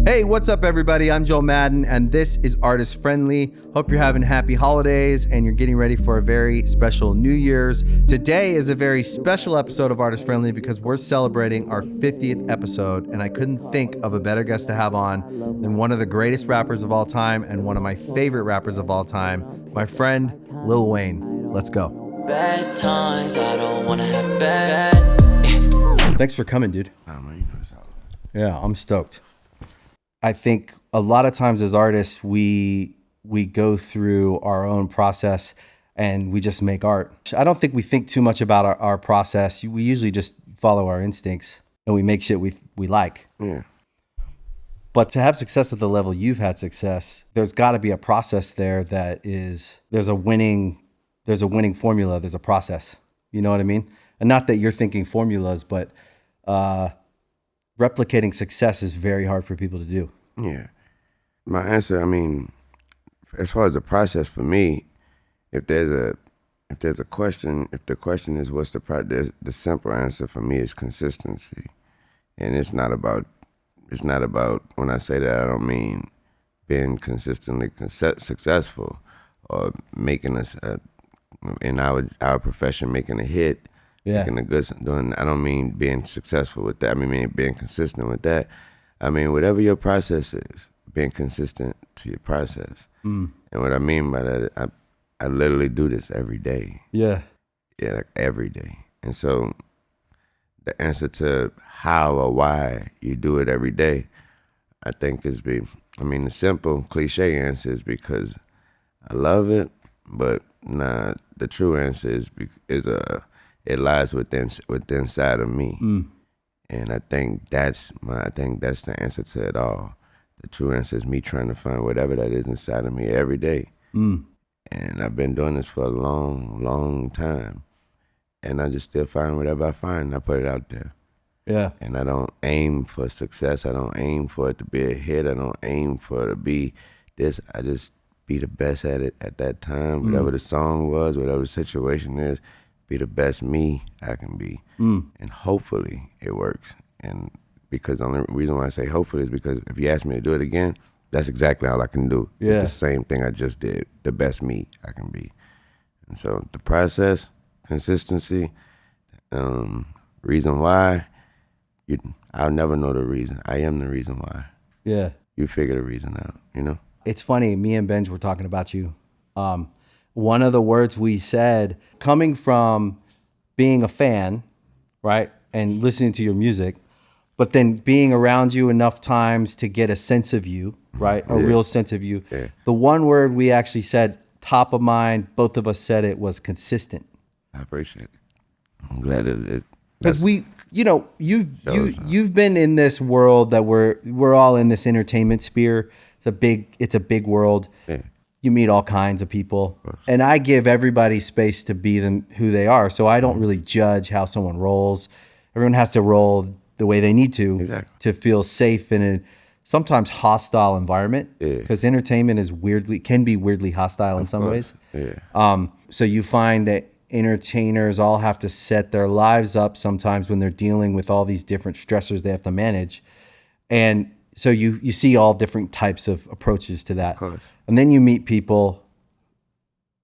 Hey, what's up, everybody? I'm Joel Madden, and this is Artist Friendly. Hope you're having happy holidays and you're getting ready for a very special New Year's. Today is a very special episode of Artist Friendly because we're celebrating our 50th episode, and I couldn't think of a better guest to have on than one of the greatest rappers of all time and one of my favorite rappers of all time, my friend Lil Wayne. Let's go. Bad times, I don't wanna have bad. Thanks for coming, dude. Yeah, I'm stoked. I think a lot of times as artists, we go through our own process and we just make art. I don't think we think too much about our process. We usually just follow our instincts and we make shit we like. Yeah. But to have success at the level you've had success, there's got to be a process there there's a winning formula, there's a process. You know what I mean? And not that you're thinking formulas, but replicating success is very hard for people to do. Yeah. My answer, I mean, as far as the process for me, if there's a question, if the question is what's the simple answer for me is consistency. And it's not about when I say that, I don't mean being consistently successful or making us in our profession making a hit. Yeah. Making a good doing. I don't mean being successful with that. I mean being consistent with that. I mean whatever your process is, being consistent to your process. And what I mean by that, I literally do this every day. Yeah. Yeah, like every day. And so the answer to how or why you do it every day, I think the simple cliche answer is because I love it, but nah, the true answer is it lies within inside of me, and I think that's the answer to it all. The true answer is me trying to find whatever that is inside of me every day, and I've been doing this for a long, long time, and I just still find whatever I find, and I put it out there. Yeah. And I don't aim for success. I don't aim for it to be a hit. I don't aim for it to be this. I just be the best at it at that time, whatever the song was, whatever the situation is. Be the best me I can be, and hopefully it works. And because the only reason why I say hopefully is because if you ask me to do it again, that's exactly all I can do. Yeah. It's the same thing I just did, the best me I can be. And so the process, consistency, reason why, I'll never know the reason. I am the reason why. Yeah. You figure the reason out, you know? It's funny, me and Benj were talking about you. One of the words we said, coming from being a fan, right, and listening to your music, but then being around you enough times to get a sense of you, right, a real sense of you. Yeah. The one word we actually said, top of mind, both of us said it, was consistent. I appreciate it. I'm glad it because you've been in this world that we're all in this entertainment sphere. It's a big world. Yeah. You meet all kinds of people, and I give everybody space to be them who they are. So I don't really judge how someone rolls. Everyone has to roll the way they need to to feel safe in a sometimes hostile environment. Because entertainment can be weirdly hostile in some ways. Yeah. So you find that entertainers all have to set their lives up sometimes when they're dealing with all these different stressors they have to manage, and so you see all different types of approaches to that. Of course. And then you meet people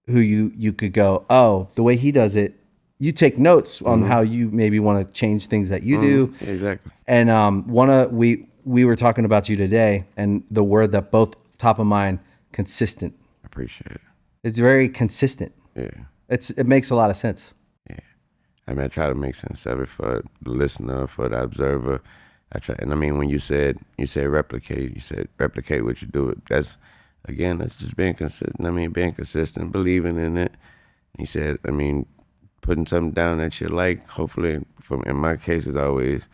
who you could go, oh, the way he does it, you take notes on how you maybe want to change things that you do. Exactly. And we were talking about you today, and the word that both top of mind, consistent. I appreciate it. It's very consistent. Yeah. It makes a lot of sense. Yeah. I mean, I try to make sense of it for the listener, for the observer. I try, and I mean, when you said replicate, you said replicate what you do. That's just being consistent. I mean, being consistent, believing in it. You said, I mean, putting something down that you like. Hopefully, in my case, it's always,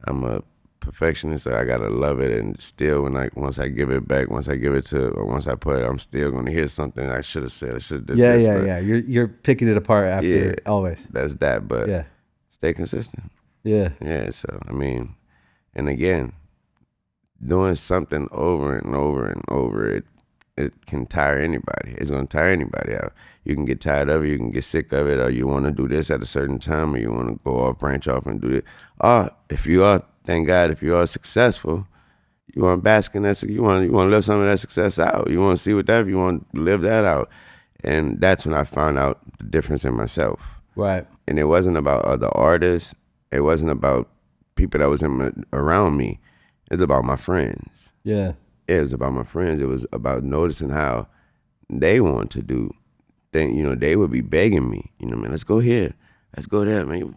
I'm a perfectionist, so I gotta love it. And still, once I give it back, once I put it, I'm still gonna hear something I should have said. I should have did this. Yeah. You're picking it apart after always. That's that, but stay consistent. Yeah. Yeah. So I mean. And again, doing something over and over and over, it can tire anybody. It's going to tire anybody out. You can get tired of it, you can get sick of it, or you want to do this at a certain time, or you want to go off, branch off and do it. Or if you are, thank God, if you are successful, You want to bask in that. You want to live some of that success out. You want to see what that. You want to live that out. And that's when I found out the difference in myself. Right. And it wasn't about other artists. It wasn't about people that was around me. It was about my friends. Yeah. It was about my friends. It was about noticing how they want to do things. You know, they would be begging me. You know, man, let's go here. Let's go there, man.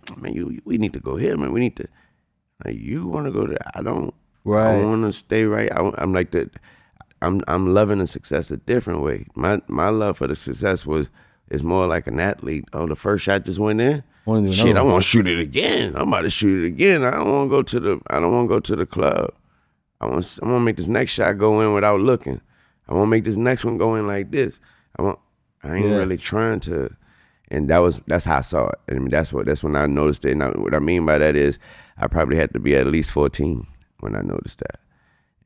We need to go here, man. We need to. Like, you want to go there? I don't. Right. I want to stay right. I'm like that. I'm loving the success a different way. My love for the success is more like an athlete. Oh, the first shot just went in. Shit, I want to shoot it again. I'm about to shoot it again. I don't want to go to the club. I want to make this next shot go in without looking. I want to make this next one go in like this. I ain't really trying to. And that's how I saw it. I mean, that's when I noticed it. And what I mean by that is I probably had to be at least 14 when I noticed that.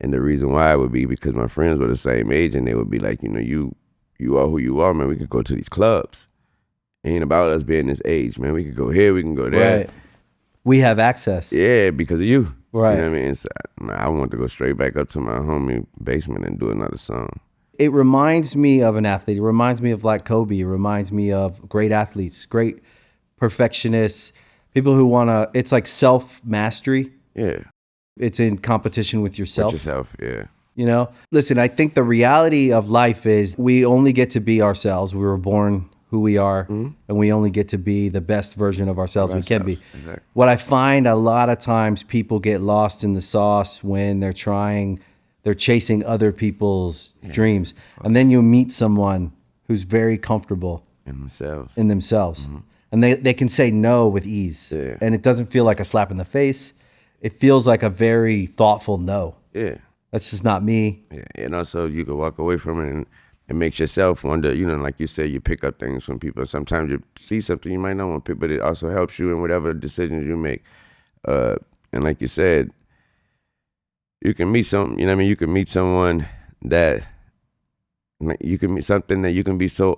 And the reason why would be because my friends were the same age, and they would be like, you know, you are who you are, man. We could go to these clubs. It ain't about us being this age, man. We could go here, we can go there. Right. We have access. Yeah, because of you. Right. You know what I mean? So, I want to go straight back up to my homie basement and do another song. It reminds me of an athlete. It reminds me of like Kobe. It reminds me of great athletes, great perfectionists, people who want to, it's like self-mastery. Yeah. It's in competition with yourself. With yourself, yeah. You know? Listen, I think the reality of life is we only get to be ourselves. We were born who we are, and we only get to be the best version of ourselves we can be. Exactly. What I find a lot of times people get lost in the sauce when they're chasing other people's dreams. And then you meet someone who's very comfortable In themselves. Mm-hmm. And they can say no with ease. Yeah. And it doesn't feel like a slap in the face. It feels like a very thoughtful no. Yeah. That's just not me. Yeah. And also you can walk away from it and it makes yourself wonder, you know, like you said, you pick up things from people. Sometimes you see something you might not want to pick, but it also helps you in whatever decisions you make. And like you said, you can meet you can meet someone that you can meet something that you can be so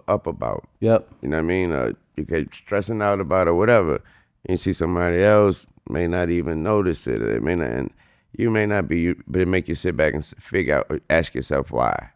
up about. Yep. You know what I mean? You get stressing out about or whatever. You see somebody else may not even notice it. Or it may not, and you may not be, but it make you sit back and figure out, or ask yourself why.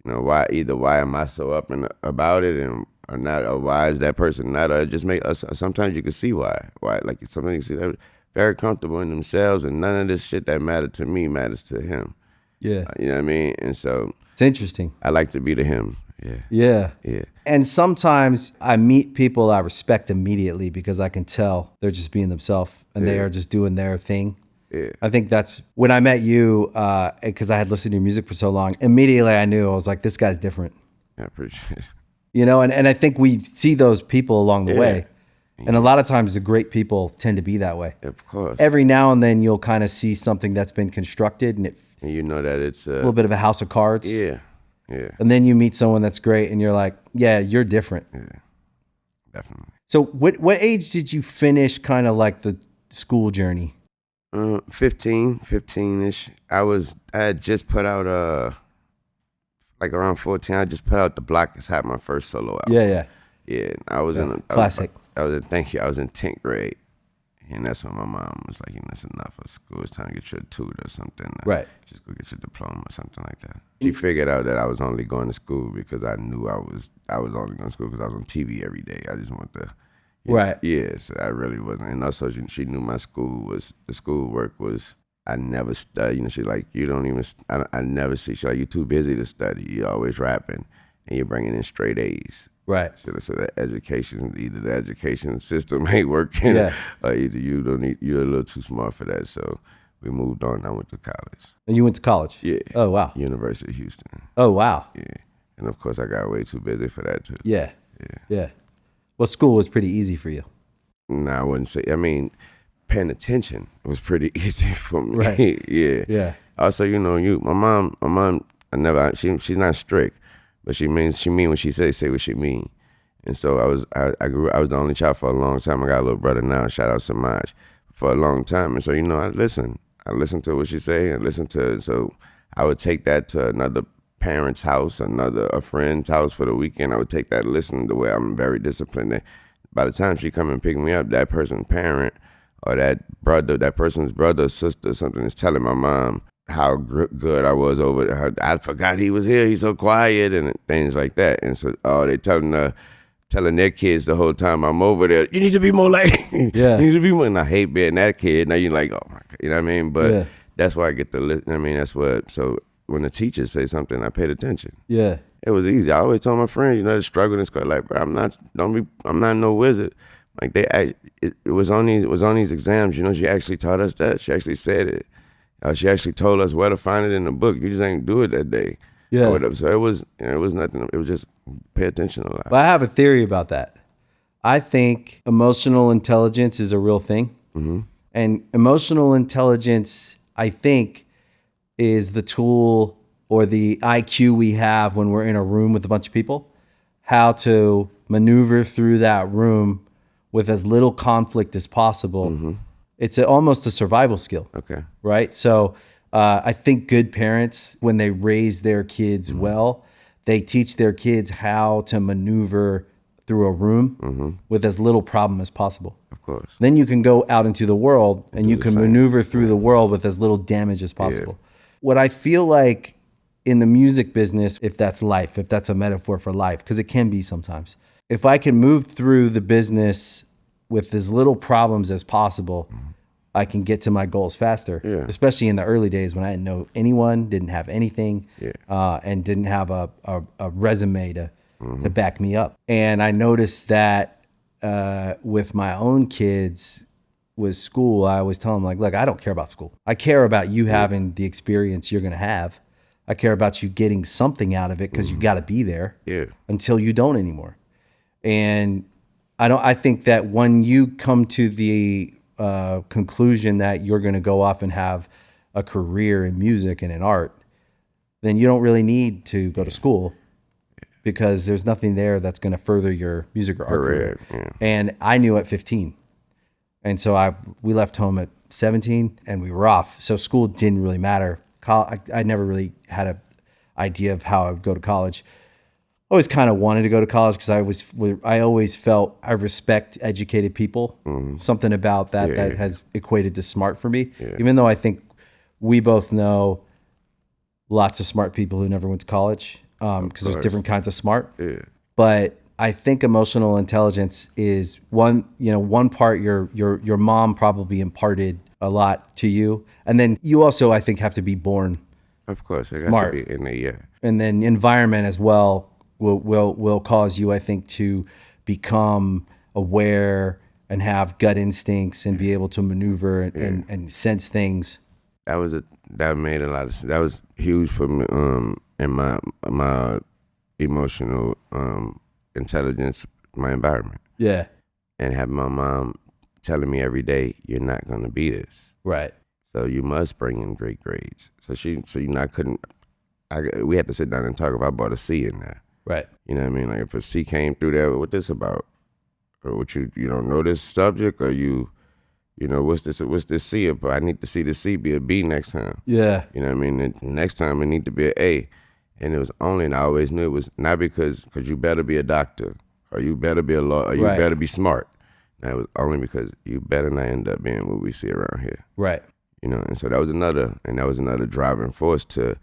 You know, why am I so up and about it, and or not, or why is that person not? Or just make us. Sometimes you can see why. Like sometimes you see they're very comfortable in themselves, and none of this shit that mattered to me matters to him. Yeah. You know what I mean? And so It's interesting. I like to be the him. Yeah. Yeah. Yeah. And sometimes I meet people I respect immediately because I can tell they're just being themselves and they are just doing their thing. Yeah. I think that's when I met you, because I had listened to your music for so long, immediately I knew, I was like, this guy's different. I appreciate it. You know, and I think we see those people along the Yeah. way. And a lot of times the great people tend to be that way. Of course. Every now and then you'll kind of see something that's been constructed and And you know that it's a little bit of a house of cards. Yeah. Yeah. And then you meet someone that's great and you're like, yeah, you're different. Yeah. Definitely. So what age did you finish kind of like the school journey? 15-ish. I had just put out like around 14, I just put out The Block Is Hot, my first solo album. Yeah. Yeah. I was in classic. I was in 10th grade. And that's when my mom was like, you know, it's enough of school. It's time to get you a tutor or something. Right. Just go get your diploma or something like that. She figured out that I was only going to school because I knew I was only going to school because I was on TV every day. I just wanted to. Right. Yeah, so I really wasn't. And also, she knew my the schoolwork was, I never studied. You know, she like, you don't even, I never see, she like, you're too busy to study. You're always rapping and you're bringing in straight A's. Right. So the either the education system ain't working, or either you're a little too smart for that. So we moved on. I went to college. And you went to college? Yeah. Oh, wow. University of Houston. Oh, wow. Yeah. And of course, I got way too busy for that too. Yeah. Well, school was pretty easy for you. No, I wouldn't say. I mean, paying attention was pretty easy for me. Right. Yeah. Also, you know, my mom, she's not strict. But she mean when she say what she mean. And so I was the only child for a long time. I got a little brother now, shout out Samaj, for a long time. And so, you know, I listened to what she say and listened to it. So I would take that to another parent's house, a friend's house for the weekend. I would take that, listen the way I'm very disciplined. And by the time she come and pick me up, that person's parent or that brother, that person's brother or sister or something is telling my mom how good I was over there. I forgot he was here. He's so quiet and things like that. And so, they telling their kids the whole time I'm over there, you need to be more like, Yeah. you need to be more. And I hate being that kid. Now you're like, oh my God, you know what I mean? But that's why I get to listen. I mean, that's what, so when the teachers say something, I paid attention. Yeah. It was easy. I always told my friends, they're struggling in school. Like, bro, I'm not no wizard. Like it was on these exams. She actually taught us that. She actually said it. She actually told us where to find it in the book. You just ain't do it that day. Yeah. Or whatever. So it was nothing. It was just pay attention a lot. But I have a theory about that. I think emotional intelligence is a real thing. Mm-hmm. And emotional intelligence, I think, is the tool or the IQ we have when we're in a room with a bunch of people, how to maneuver through that room with as little conflict as possible. Mm-hmm. It's almost a survival skill. Okay. Right? So I think good parents, when they raise their kids well, they teach their kids how to maneuver through a room with as little problem as possible. Of course. Then you can go out into the world and you can maneuver through the world with as little damage as possible. Yeah. What I feel like in the music business, if that's life, if that's a metaphor for life, because it can be sometimes, if I can move through the business with as little problems as possible, I can get to my goals faster, especially in the early days when I didn't know anyone, didn't have anything, and didn't have a resume to back me up. And I noticed that with my own kids with school, I always tell them, like, look, I don't care about school. I care about you having the experience you're going to have. I care about you getting something out of it because you got to be there until you don't anymore. And I think that when you come to the conclusion that you're going to go off and have a career in music and in art, then you don't really need to go to school because there's nothing there that's going to further your music or art career. Yeah. And I knew at 15. And so we left home at 17 and we were off. So school didn't really matter. I never really had an idea of how I would go to college. I always kind of wanted to go to college because I always felt I respect educated people. Something about that has equated to smart for me. Yeah. Even though I think we both know lots of smart people who never went to college because there's different kinds of smart. Yeah. But I think emotional intelligence is one part your mom probably imparted a lot to you, and then you also, I think, have to be born. Of course, it smart. Has to be in there, and then environment as well will cause you, I think, to become aware and have gut instincts and be able to maneuver and sense things. That made a lot of sense. That was huge for me in my emotional intelligence, my environment. Yeah. And having my mom telling me every day, you're not going to be this. Right. So you must bring in great grades. We had to sit down and talk if I brought a C in there. Right. You know what I mean? Like if a C came through there, what this about? Or what you don't know this subject, or what's this C about? I need to see the C be a B next time. Yeah. You know what I mean? And next time it need to be an A. And it was only, and I always knew it was not because you better be a doctor, or you better be a lawyer, or you better be smart. And it was only because you better not end up being what we see around here. Right. And so that was another driving force to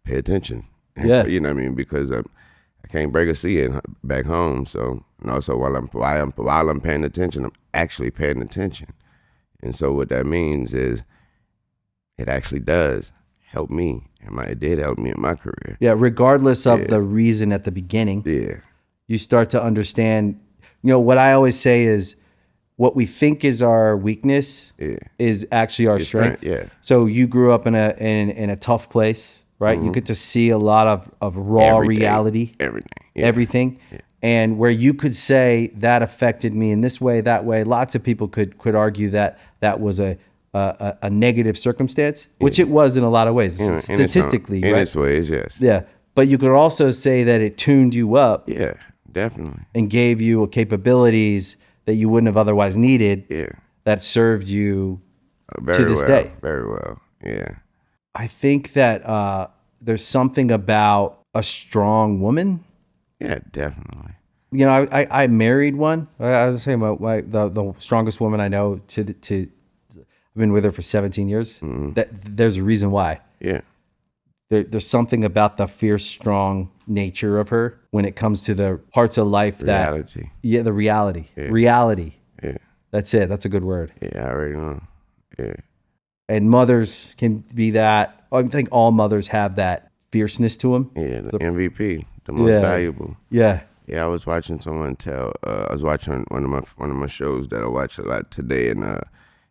pay attention. Yeah. You know what I mean? Because I can't bring a C back home. So, and also while I'm paying attention, I'm actually paying attention. And so what that means is it actually does help me. It did help me in my career. Yeah, regardless of the reason at the beginning. Yeah. You start to understand, what I always say is what we think is our weakness is actually our strength. Yeah. So you grew up in a tough place, right? You get to see a lot of raw reality. Everything. Yeah. Everything. Yeah. And where you could say that affected me in this way, that way, lots of people could argue that was a negative circumstance, which it was in a lot of ways, statistically. In its ways, yes. Yeah. But you could also say that it tuned you up. Yeah, definitely. And gave you capabilities that you wouldn't have otherwise needed. Yeah. That served you to this day. Very well. Yeah. I think that there's something about a strong woman. Yeah, definitely. I married one. I was saying the strongest woman I know to I've been with her for 17 years. There's a reason why. Yeah. There's something about the fierce, strong nature of her when it comes to the parts of life Reality. the reality. Yeah. Reality. Yeah. That's it. That's a good word. Yeah, I already know. Yeah. And mothers can be that. I think all mothers have that fierceness to them. Yeah, the MVP, the most valuable. Yeah. Yeah, I was watching someone I was watching one of my shows that I watch a lot today, and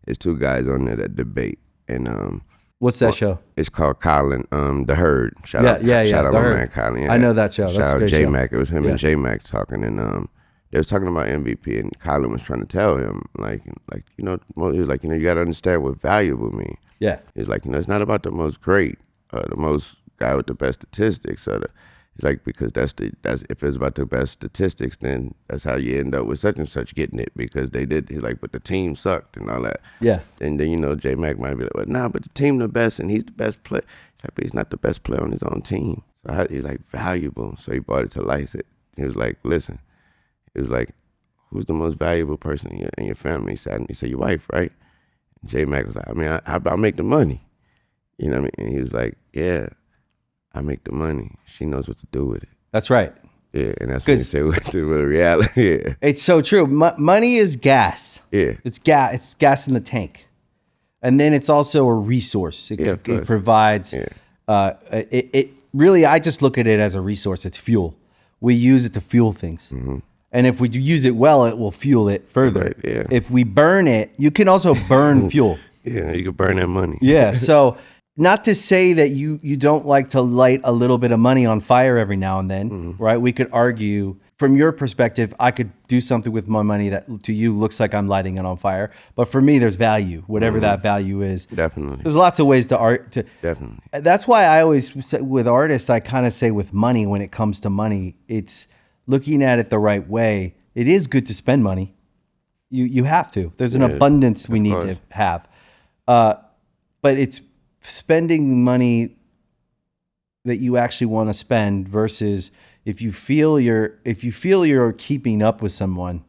there's two guys on there that debate, and What's that show? It's called Colin, The Herd. Shout out The my Herd. man Colin. Yeah. I know that show. That's Shout a out great J show. Mac. It was him and J Mac talking, and they was talking about MVP, and Colin was trying to tell him like he was like, you got to understand what valuable mean. Yeah. He's like, it's not about the most great, the most guy with the best statistics, he's like, because that's if it's about the best statistics, then that's how you end up with such and such getting it, because they did. He's like, but the team sucked and all that. Yeah. And then J Mac might be like, well, nah, but the team the best, and he's the best player. He's like, but he's not the best player on his own team. So he's like valuable. So he brought it to life. He was like, listen, he was like, who's the most valuable person in your family? He said, your wife, right? And J Mac was like, I mean, how about I make the money? You know what I mean? And he was like, yeah. I make the money. She knows what to do with it. That's right. Yeah, and that's what you say with the reality. Yeah. It's so true. Money is gas. Yeah. It's gas in the tank. And then it's also a resource. It provides, it really, I just look at it as a resource. It's fuel. We use it to fuel things. Mm-hmm. And if we use it well, it will fuel it further. Right, yeah. If we burn it, you can also burn fuel. Yeah, you can burn that money. Yeah, so not to say that you don't like to light a little bit of money on fire every now and then, right? We could argue from your perspective, I could do something with my money that to you looks like I'm lighting it on fire. But for me, there's value, whatever that value is. Definitely. There's lots of ways to Definitely. That's why I always say with artists, I kind of say with money, when it comes to money, it's looking at it the right way. It is good to spend money. You have to. There's an abundance we need to have. But it's spending money that you actually want to spend versus if you feel you're keeping up with someone,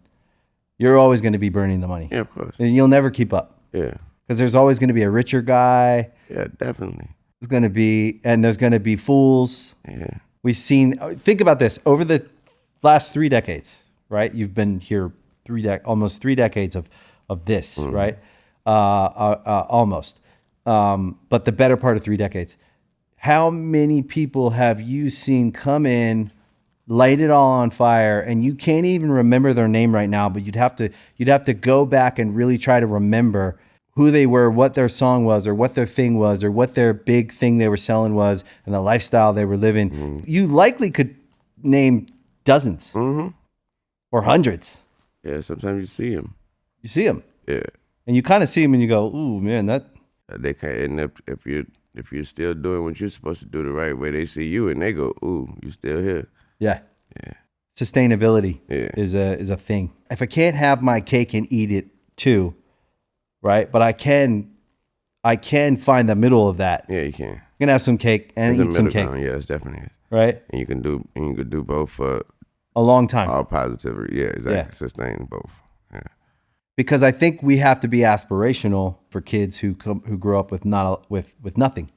you're always going to be burning the money. Yeah, of course. And you'll never keep up. Yeah. Because there's always going to be a richer guy. Yeah, definitely. There's going to be fools. Yeah. Think about this, over the last 3 decades, right? You've been here almost 3 decades of this, right? Almost. But the better part of 3 decades. How many people have you seen come in, light it all on fire, and you can't even remember their name right now, but you'd have to go back and really try to remember who they were, what their song was, or what their thing was, or what their big thing they were selling was, and the lifestyle they were living. Mm-hmm. You likely could name dozens or hundreds. Yeah, sometimes you see them. You see them. Yeah. And you kind of see them and you go, ooh, man, that... They can't end up, if you're still doing what you're supposed to do the right way, they see you and they go, ooh, you still here. Yeah. Yeah. Sustainability is a thing. If I can't have my cake and eat it too, right? But I can find the middle of that. Yeah, you can. You can have some cake and eat some cake. Yeah, it's definitely. Right? And you can do both for a long time. All positive. Yeah, exactly. Yeah. Sustain both. Yeah. Because I think we have to be aspirational for kids who grow up with nothing.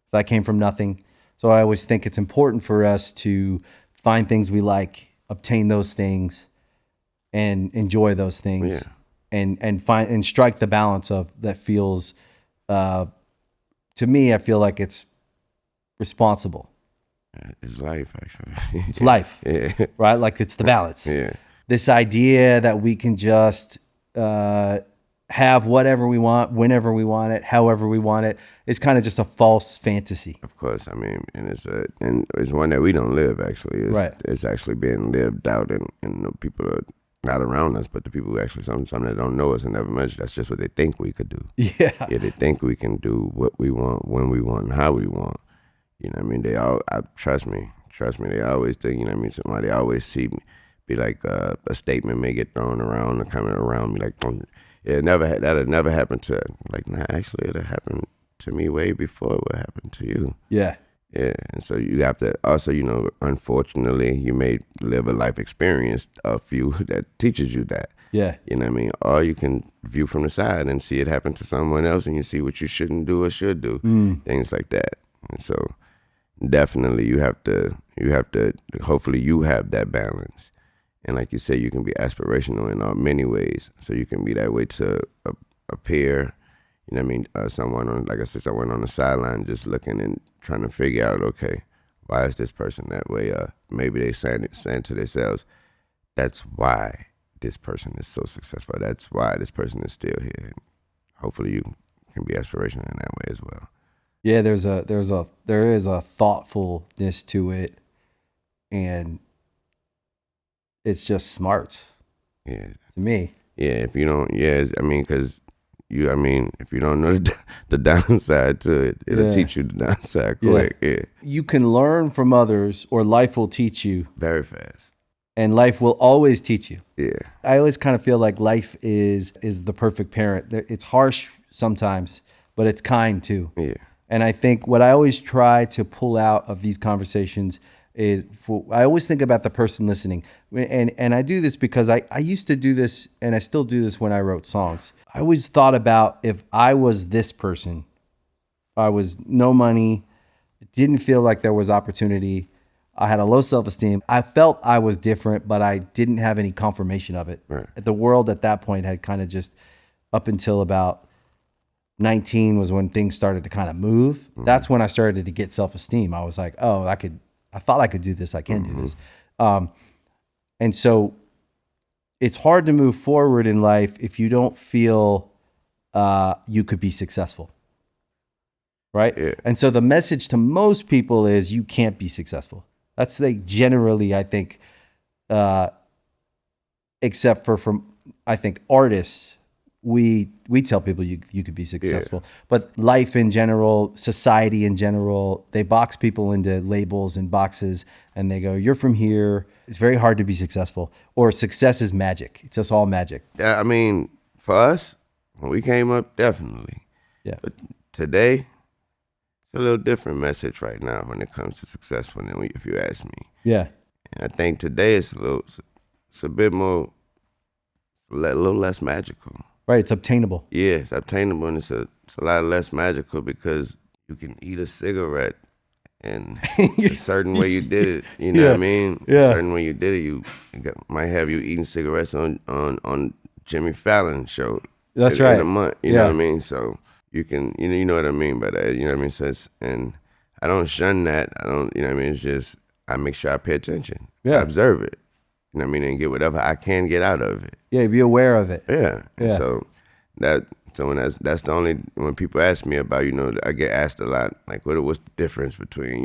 So I came from nothing. So I always think it's important for us to find things we like, obtain those things, and enjoy those things. Yeah. And strike the balance of that feels, to me, I feel like it's responsible. It's life, actually. It's life. Yeah. Right? Like it's the balance. Yeah. This idea that we can just have whatever we want, whenever we want it, however we want it, is kind of just a false fantasy. Of course. I mean, and it's one that we don't live, actually. It's actually being lived out, and the people are not around us, but the people who actually, some that don't know us and never met us, that's just what they think we could do. Yeah. Yeah, they think we can do what we want, when we want, and how we want. You know what I mean? Trust me, they always think, you know what I mean? Somebody always see me, be like a statement may get thrown around or coming around me like, that had never happened to, like, nah, actually it happened to me way before what happened to you. Yeah. Yeah, and so you have to also, unfortunately, you may live a life experience of you that teaches you that. Yeah. You know what I mean? Or you can view from the side and see it happen to someone else, and you see what you shouldn't do or should do, things like that. And so definitely you have to, hopefully you have that balance. And like you say, you can be aspirational in many ways. So you can be that way to a peer, you know what I mean? Someone on, like I said, someone on the sideline just looking and trying to figure out, okay, why is this person that way? Maybe they saying to themselves, that's why this person is so successful. That's why this person is still here. And hopefully you can be aspirational in that way as well. Yeah, there is a thoughtfulness to it, and it's just smart. Yeah. To me. Yeah, if you don't, because if you don't know the downside to it, it'll teach you the downside quick. Yeah. You can learn from others, or life will teach you. Very fast. And life will always teach you. Yeah. I always kind of feel like life is the perfect parent. It's harsh sometimes, but it's kind too. Yeah. And I think what I always try to pull out of these conversations is, I always think about the person listening. And I do this because I used to do this, and I still do this when I wrote songs. I always thought about, if I was this person, I was no money, didn't feel like there was opportunity, I had a low self-esteem. I felt I was different, but I didn't have any confirmation of it. Right. The world at that point had kind of just, up until about 19 was when things started to kind of move. Mm-hmm. That's when I started to get self-esteem. I was like, oh, I thought I could do this. I can do this. And so it's hard to move forward in life if you don't feel you could be successful. Right? Yeah. And so the message to most people is, you can't be successful. That's generally, I think, except for I think artists, we tell people you could be successful. Yeah. But life in general, society in general, they box people into labels and boxes, and they go, you're from here. It's very hard to be successful. Or success is magic. It's just all magic. Yeah, I mean, for us, when we came up, definitely. Yeah. But today, a little different message right now when it comes to successful than if you ask me. Yeah. And I think today it's a bit more, a little less magical. Right, it's obtainable. Yeah, it's obtainable, and it's a lot less magical because you can eat a cigarette and a certain way you did it, you know what I mean? Yeah. A certain way you did it, might have you eating cigarettes on Jimmy Fallon show. That's right. In a month, you know what I mean? So you can, you know what I mean by that, you know what I mean? So and I don't shun that. I don't, you know what I mean? It's just, I make sure I pay attention. Yeah. I observe it, you know what I mean? And get whatever I can get out of it. Yeah, be aware of it. Yeah. And so when that's the only, when people ask me about, I get asked a lot, like, what's the difference between,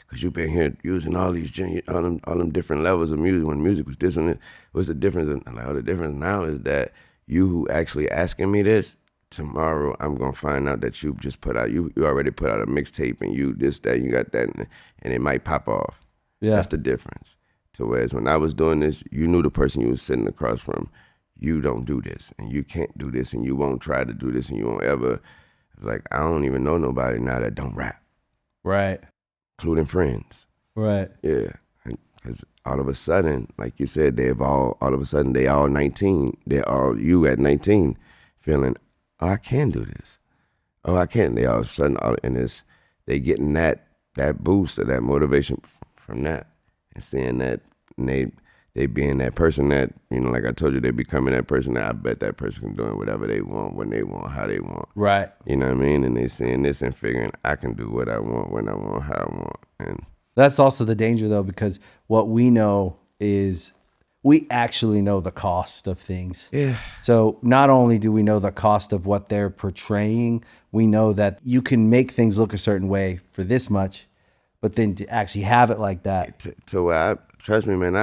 because you've been here using all these, all them different levels of music, when music was this one, what's the difference? And like, the difference now is that you who actually asking me this, tomorrow I'm gonna find out that you just put out, you already put out a mixtape, and you this, that, you got that, and it might pop off. Yeah. That's the difference. To whereas when I was doing this, you knew the person you was sitting across from. You don't do this, and you can't do this, and you won't try to do this, and you won't ever. It's like, I don't even know nobody now that don't rap. Right. Including friends. Right. Yeah. Because all of a sudden, like you said, they all 19. They're all you at 19 feeling, oh, I can do this. Oh, I can. They all of a sudden, they getting that boost or that motivation from that, and seeing that, and they being that person that, like I told you, they becoming that person that I bet that person can do whatever they want, when they want, how they want. Right. You know what I mean? And they seeing this and figuring, I can do what I want, when I want, how I want. And that's also the danger, though, because what we know is we actually know the cost of things. Yeah. So not only do we know the cost of what they're portraying, we know that you can make things look a certain way for this much, but then to actually have it like that. To where trust me, man,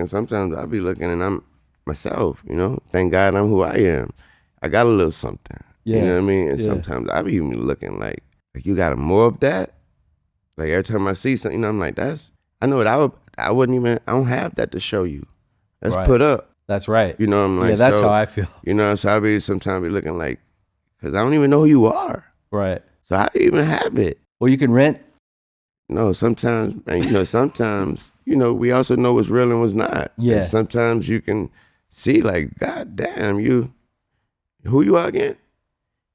sometimes I'll be looking and I'm myself, Thank God I'm who I am. I got a little something. Yeah. You know what I mean? And sometimes I be even looking like you got more of that? Like every time I see something, I'm like, I know what I don't have that to show you. That's right. Put up. That's right. I'm like, yeah, that's how I feel. So I be sometimes be looking like, because I don't even know who you are. Right. So how do you even have it? Well, you can rent. No, sometimes, and sometimes, we also know what's real and what's not. Yeah. And sometimes you can see like, God damn, who you are again?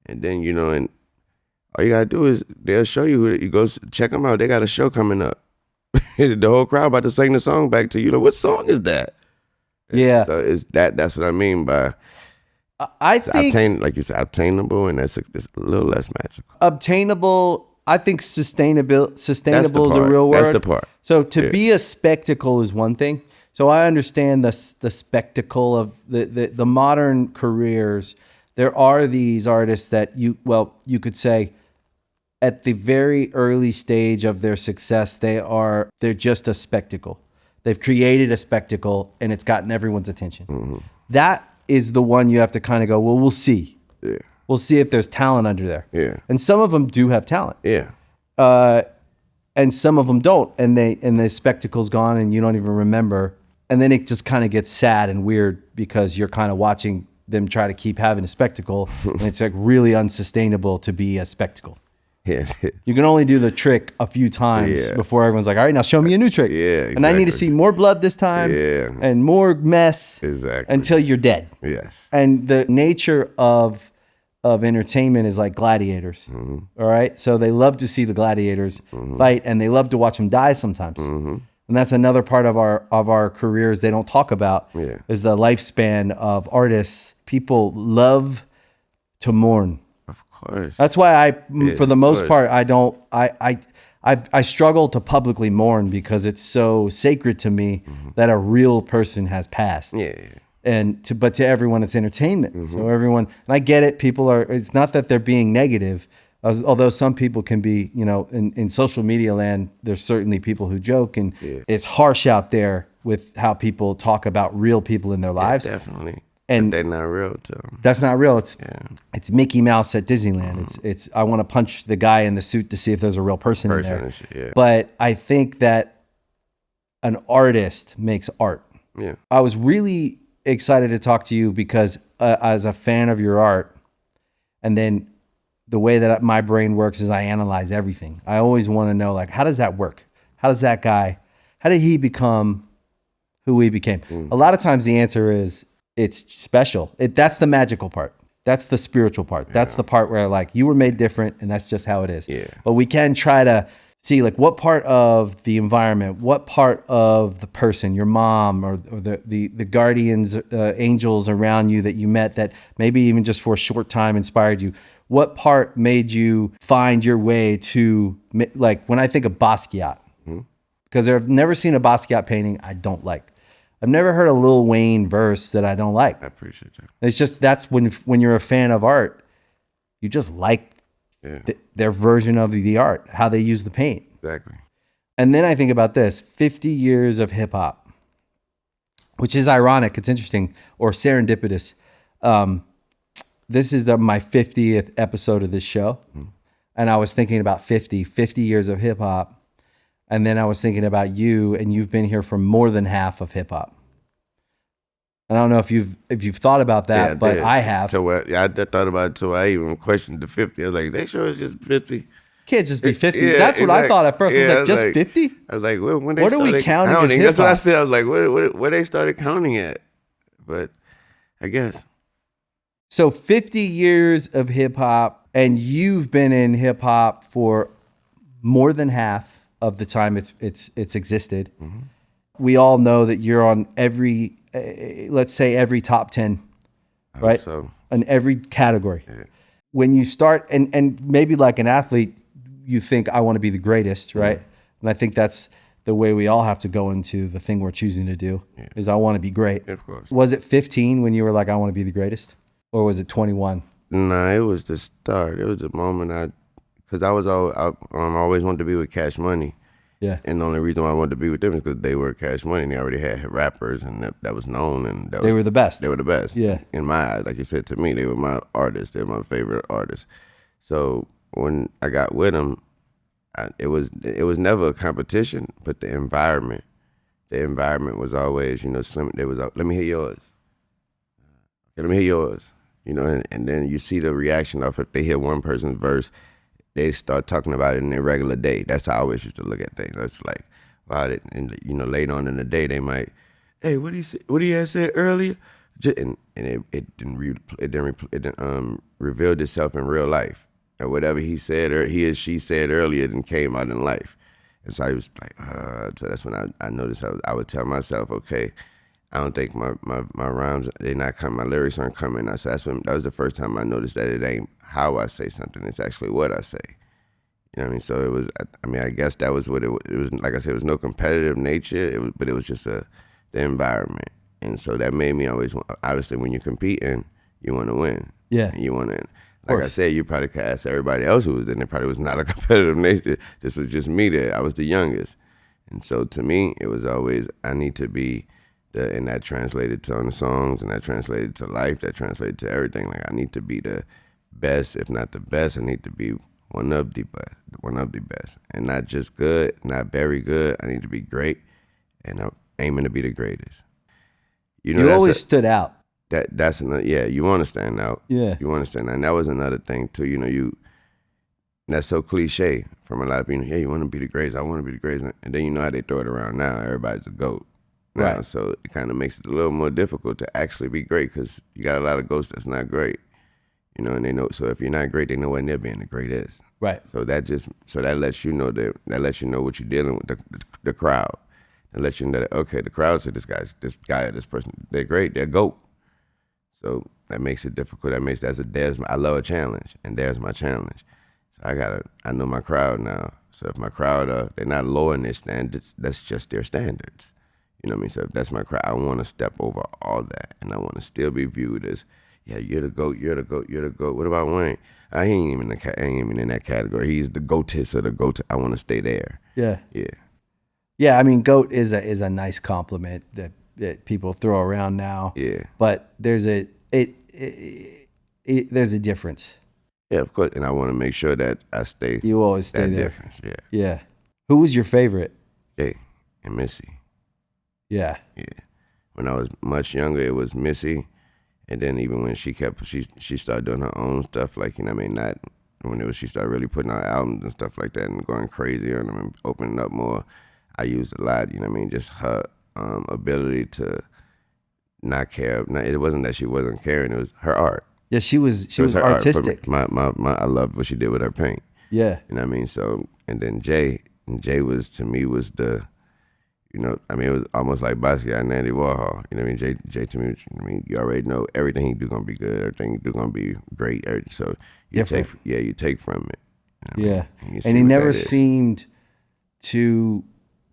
And then, and all you gotta do is they'll show you who you go check them out. They got a show coming up. The whole crowd about to sing the song back to you. What song is that? Yeah. So that's what I mean by I think like you said, obtainable, and it's a little less magical. Obtainable. I think sustainable is a real word. That's the part. So to be a spectacle is one thing. So I understand the spectacle of the modern careers. There are these artists that you could say at the very early stage of their success, they're just a spectacle. They've created a spectacle and it's gotten everyone's attention. Mm-hmm. That is the one you have to kind of go, well, we'll see. Yeah. We'll see if there's talent under there. Yeah. And some of them do have talent. Yeah. And some of them don't. And the spectacle's gone and you don't even remember. And then it just kind of gets sad and weird because you're kind of watching them try to keep having a spectacle. And it's like really unsustainable to be a spectacle. Yes. You can only do the trick a few times before everyone's like, all right, now show me a new trick. Yeah, exactly. And I need to see more blood this time and more mess until you're dead. Yes. And the nature of entertainment is like gladiators. Mm-hmm. All right. So they love to see the gladiators fight and they love to watch them die sometimes. Mm-hmm. And that's another part of our careers they don't talk about is the lifespan of artists. People love to mourn. Of course. That's why for the most part, I struggle to publicly mourn because it's so sacred to me that a real person has passed. Yeah. But to everyone, it's entertainment. Mm-hmm. So everyone, and I get it. People it's not that they're being negative, although some people can be, in social media land, there's certainly people who joke and it's harsh out there with how people talk about real people in their lives. Definitely. And but they're not real to them. That's not real. It's Mickey Mouse at Disneyland. It's I want to punch the guy in the suit to see if there's a real person in there. Yeah. But I think that an artist makes art. Yeah. I was really excited to talk to you because as a fan of your art, and then the way that my brain works is I analyze everything. I always want to know, like, how does that work? How does that guy, how did he become who he became? A lot of times the answer is it's special. That's the magical part. That's the spiritual part. That's the part where like you were made different and that's just how it is. Yeah. But we can try to see like what part of the environment, what part of the person, your mom or the guardians, angels around you that you met that maybe even just for a short time inspired you. What part made you find your way to, like when I think of Basquiat, because I've never seen a Basquiat painting I don't like. I've never heard a Lil Wayne verse that I don't like. I appreciate that. It's just that's when you're a fan of art, you just like their version of the art, how they use the paint. Exactly. And then I think about this, 50 years of hip hop, which is ironic. It's interesting or serendipitous. This is my 50th episode of this show. And I was thinking about 50 years of hip hop. And then I was thinking about you, and you've been here for more than half of hip hop. I don't know if you've thought about that, but I have. I thought about it till I even questioned the 50. I was like, they sure it's just 50. Can't just be 50. That's what I thought at first. I was like, just 50? I was like, when they what are we counting as hip-hop? That's what I said. I was like, where they started counting at? But I guess. So 50 years of hip hop, and you've been in hip hop for more than half of the time it's existed. Mm-hmm. We all know that you're on every, let's say every top 10, right? So. In every category. Yeah. When you start, and maybe like an athlete, you think I want to be the greatest, right? And I think that's the way we all have to go into the thing we're choosing to do is I want to be great. Of course. Was it 15 when you were like, I want to be the greatest? Or was it 21? Nah, it was the start. It was the moment because I always wanted to be with Cash Money. Yeah. And the only reason why I wanted to be with them is because they were Cash Money and they already had rappers and that was known. And they were the best. They were the best. Yeah. In my eyes, like you said to me, they were my artists. They were my favorite artists. So when I got with them, it was never a competition, but the environment was always, slim. They was, let me hear yours. Okay, let me hear yours. And then you see the reaction of if they hear one person's verse, they start talking about it in their regular day. That's how I always used to look at things. It's like, wow, and later on in the day, they might, hey, what he had said earlier? it didn't revealed itself in real life. And whatever he said or he or she said earlier then came out in life. And so I was like, so that's when I noticed I would tell myself, okay, I don't think my rhymes, they're not coming, my lyrics aren't coming. So that was the first time I noticed that it ain't how I say something, it's actually what I say. You know what I mean? So it was, I guess that was what it was. Like I said, it was no competitive nature, but it was just the environment. And so that made me always, obviously when you're competing, you want to win. Yeah. And you want to, like I said, you probably could ask everybody else who was there, it probably was not a competitive nature. This was just me there. I was the youngest. And so to me, it was always, I need to be and that translated to on the songs, and that translated to life, that translated to everything. Like I need to be the best, if not the best. I need to be one of the best, and not just good, not very good. I need to be great, and I'm aiming to be the greatest. You always stood out. That's another, yeah. You want to stand out. Yeah. You want to stand out, and that was another thing too. That's so cliche from a lot of people. Yeah, you want to be the greatest. I want to be the greatest, and then you know how they throw it around now. Everybody's a GOAT. Now, right. So it kind of makes it a little more difficult to actually be great because you got a lot of GOATs that's not great, and they know. So if you're not great, they know what near being the greatest. Right. So that lets you know what you're dealing with the crowd. That lets you know that okay, the crowd said this guy, this person, they're great, they're GOAT. So that makes it difficult. I love a challenge, and there's my challenge. So I know my crowd now. So if my crowd they're not lowering their standards, that's just their standards. You know what I mean? So if that's my crowd, I want to step over all that, and I want to still be viewed as, yeah, you're the GOAT, you're the GOAT, you're the GOAT. What about Wayne? I ain't even in that category. He's the GOATist of the GOAT. I want to stay there. Yeah. Yeah. Yeah, I mean, GOAT is a nice compliment that people throw around now. Yeah. But there's a difference. Yeah, of course. And I want to make sure that I stay. You always stay that there. Difference. Yeah. Yeah. Who was your favorite? Jay and Missy. Yeah. Yeah. When I was much younger, it was Missy. And then even when she started doing her own stuff, like, not when she started really putting out albums and stuff like that and going crazy on them and opening up more, I used a lot, just her ability to not care. It wasn't that she wasn't caring, it was her art. Yeah, she was artistic. I loved what she did with her paint. Yeah. You know what I mean? So, and then Jay was, to me, was the, it was almost like Basquiat and Andy Warhol. You know what I mean? Jay to me, you already know everything he do gonna be good, everything he do gonna be great. So you take from it. Yeah, and he never seemed to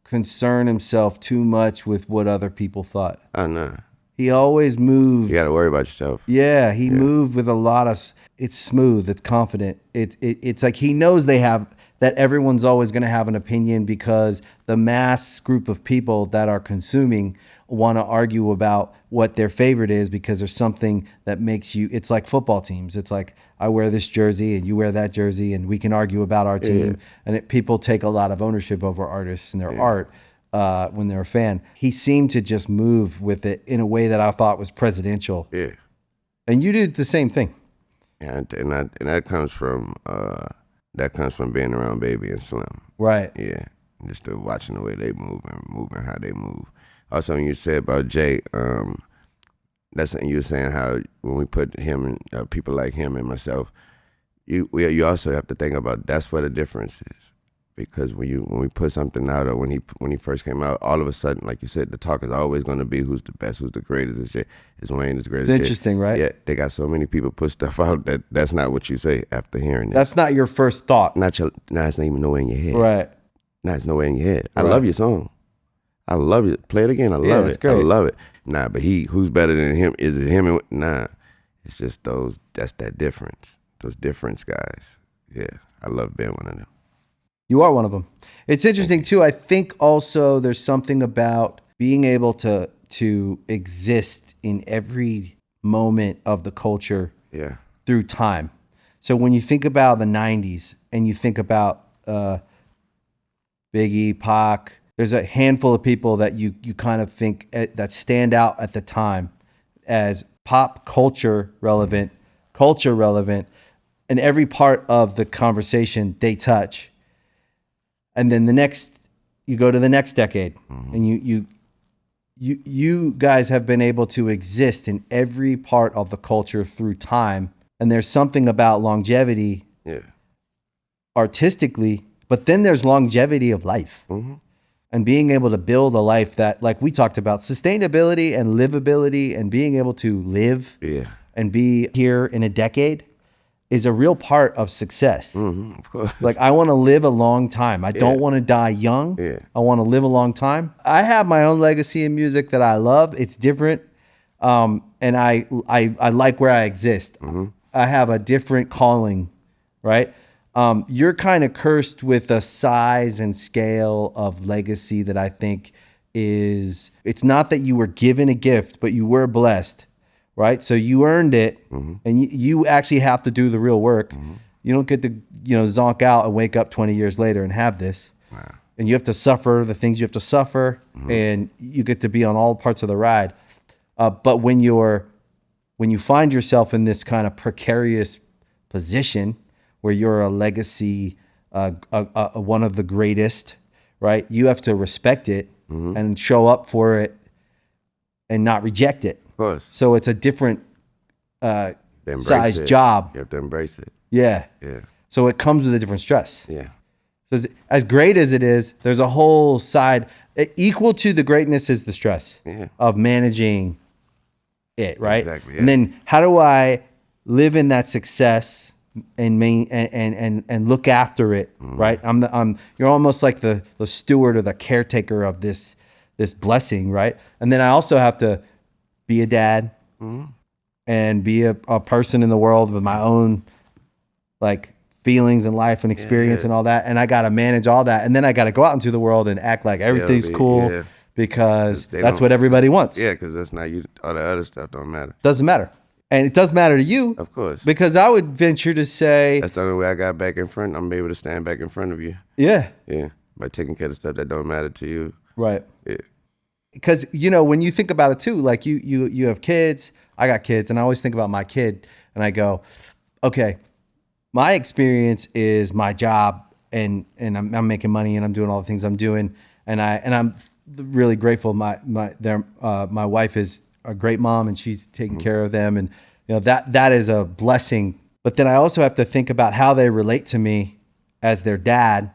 concern himself too much with what other people thought. Oh no. He always moved. You got to worry about yourself. Yeah, he moved with a lot of. It's smooth. It's confident. It's like he knows that everyone's always going to have an opinion because the mass group of people that are consuming want to argue about what their favorite is because there's something that makes you. It's like football teams. It's like I wear this jersey and you wear that jersey and we can argue about our team. And people take a lot of ownership over artists and their art. When they're a fan, he seemed to just move with it in a way that I thought was presidential. Yeah, and you did the same thing. Yeah, and that comes from being around Baby and Slim. Right. Yeah, just watching the way they move and moving how they move. Also, when you said about Jay, that's something you were saying how when we put him and people like him and myself, you also have to think about that's what the difference is. Because when we put something out, or when he first came out, all of a sudden, like you said, the talk is always going to be who's the best, who's the greatest. Is Wayne is the greatest? It's interesting, right? Yeah, they got so many people put stuff out that's not what you say after hearing it. That's not your first thought. It's not even nowhere in your head. Right. Now it's nowhere in your head. I love your song. I love it. Play it again. I love it. Great. I love it. Nah, but who's better than him? Is it him? Nah, it's just that's that difference. Those difference guys. Yeah, I love being one of them. You are one of them. It's interesting too. I think also there's something about being able to exist in every moment of the culture through time. So when you think about the 90s and you think about Biggie, Pac, there's a handful of people that you kind of think that stand out at the time as pop culture relevant, and every part of the conversation they touch. And then you go to the next decade, and you guys have been able to exist in every part of the culture through time, and there's something about longevity artistically, but then there's longevity of life. And being able to build a life that, like we talked about, sustainability and livability and being able to live and be here in a decade is a real part of success. Of course. Like, I want to live a long time. I don't want to die young. I want to live a long time. I have my own legacy in music that I love. It's different. And I like where I exist. I have a different calling, right? You're kind of cursed with a size and scale of legacy that I think it's not that you were given a gift, but you were blessed. Right. So you earned it and you actually have to do the real work. You don't get to, zonk out and wake up 20 years later and have this. And you have to suffer the things you have to suffer and you get to be on all parts of the ride. But when you find yourself in this kind of precarious position where you're a legacy, one of the greatest, right? You have to respect it and show up for it and not reject it. Of course. So it's a different size job. You have to embrace it. Yeah. So it comes with a different stress. Yeah. So as great as it is, there's a whole side equal to the greatness is the stress of managing it, right? Exactly. Yeah. And then how do I live in that success and and look after it, right? You're almost like the steward or the caretaker of this blessing, right? And then I also have to be a dad and be a person in the world with my own like feelings and life and experience and all that. And I got to manage all that. And then I got to go out into the world and act like everything's cool because that's what everybody wants. Yeah, because that's not you. All the other stuff don't matter. Doesn't matter. And it does matter to you. Of course. Because I would venture to say that's the only way I got back in front. I'm able to stand back in front of you. Yeah. Yeah. By taking care of stuff that don't matter to you. Right. Yeah. Because, when you think about it too, like you have kids, I got kids, and I always think about my kid and I go, okay, my experience is my job and I'm making money and I'm doing all the things I'm doing. And I'm really grateful. My wife is a great mom and she's taking care of them. And, that is a blessing. But then I also have to think about how they relate to me as their dad,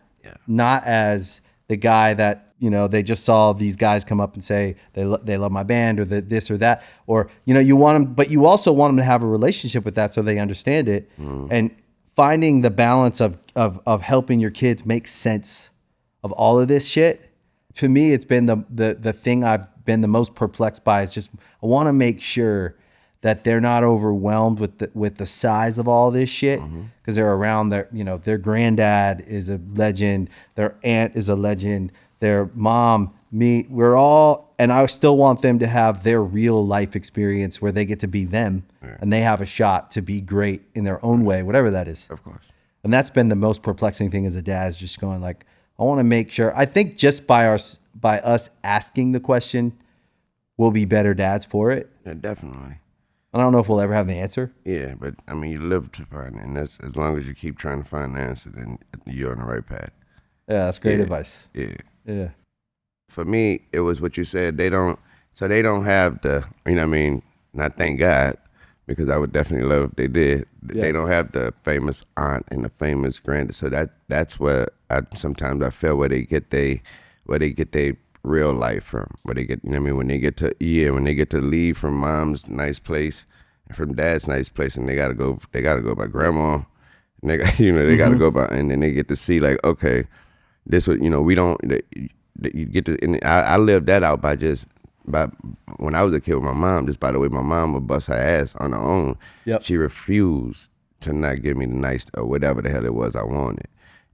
not as the guy that, they just saw these guys come up and say they love my band or this or that, or, you want them, but you also want them to have a relationship with that so they understand it. And finding the balance of helping your kids make sense of all of this shit. To me, it's been the thing I've been the most perplexed by is just, I want to make sure that they're not overwhelmed with the size of all this shit because they're around their granddad is a legend, their aunt is a legend, their mom, me, we're all, and I still want them to have their real life experience where they get to be them and they have a shot to be great in their own way, whatever that is. Of course. And that's been the most perplexing thing as a dad is just going like, I want to make sure, I think just by us asking the question, we'll be better dads for it. Yeah, definitely. I don't know if we'll ever have the answer. Yeah, but I mean, you live to find it, and that's, as long as you keep trying to find the answer, then you're on the right path. Yeah, that's great advice. Yeah. For me, it was what you said. They don't have the, not thank God, because I would definitely love if they did. Yeah. They don't have the famous aunt and the famous granddad. So that's where sometimes I feel where they get their real life from. Where they get, when they get to leave from mom's nice place and from dad's nice place, and they gotta go by grandma, and they gotta go by, and then they get to see like, okay, this what we don't. You get to, and I lived that out by when I was a kid with my mom. Just by the way, my mom would bust her ass on her own. Yep. She refused to not give me the nice or whatever the hell it was I wanted,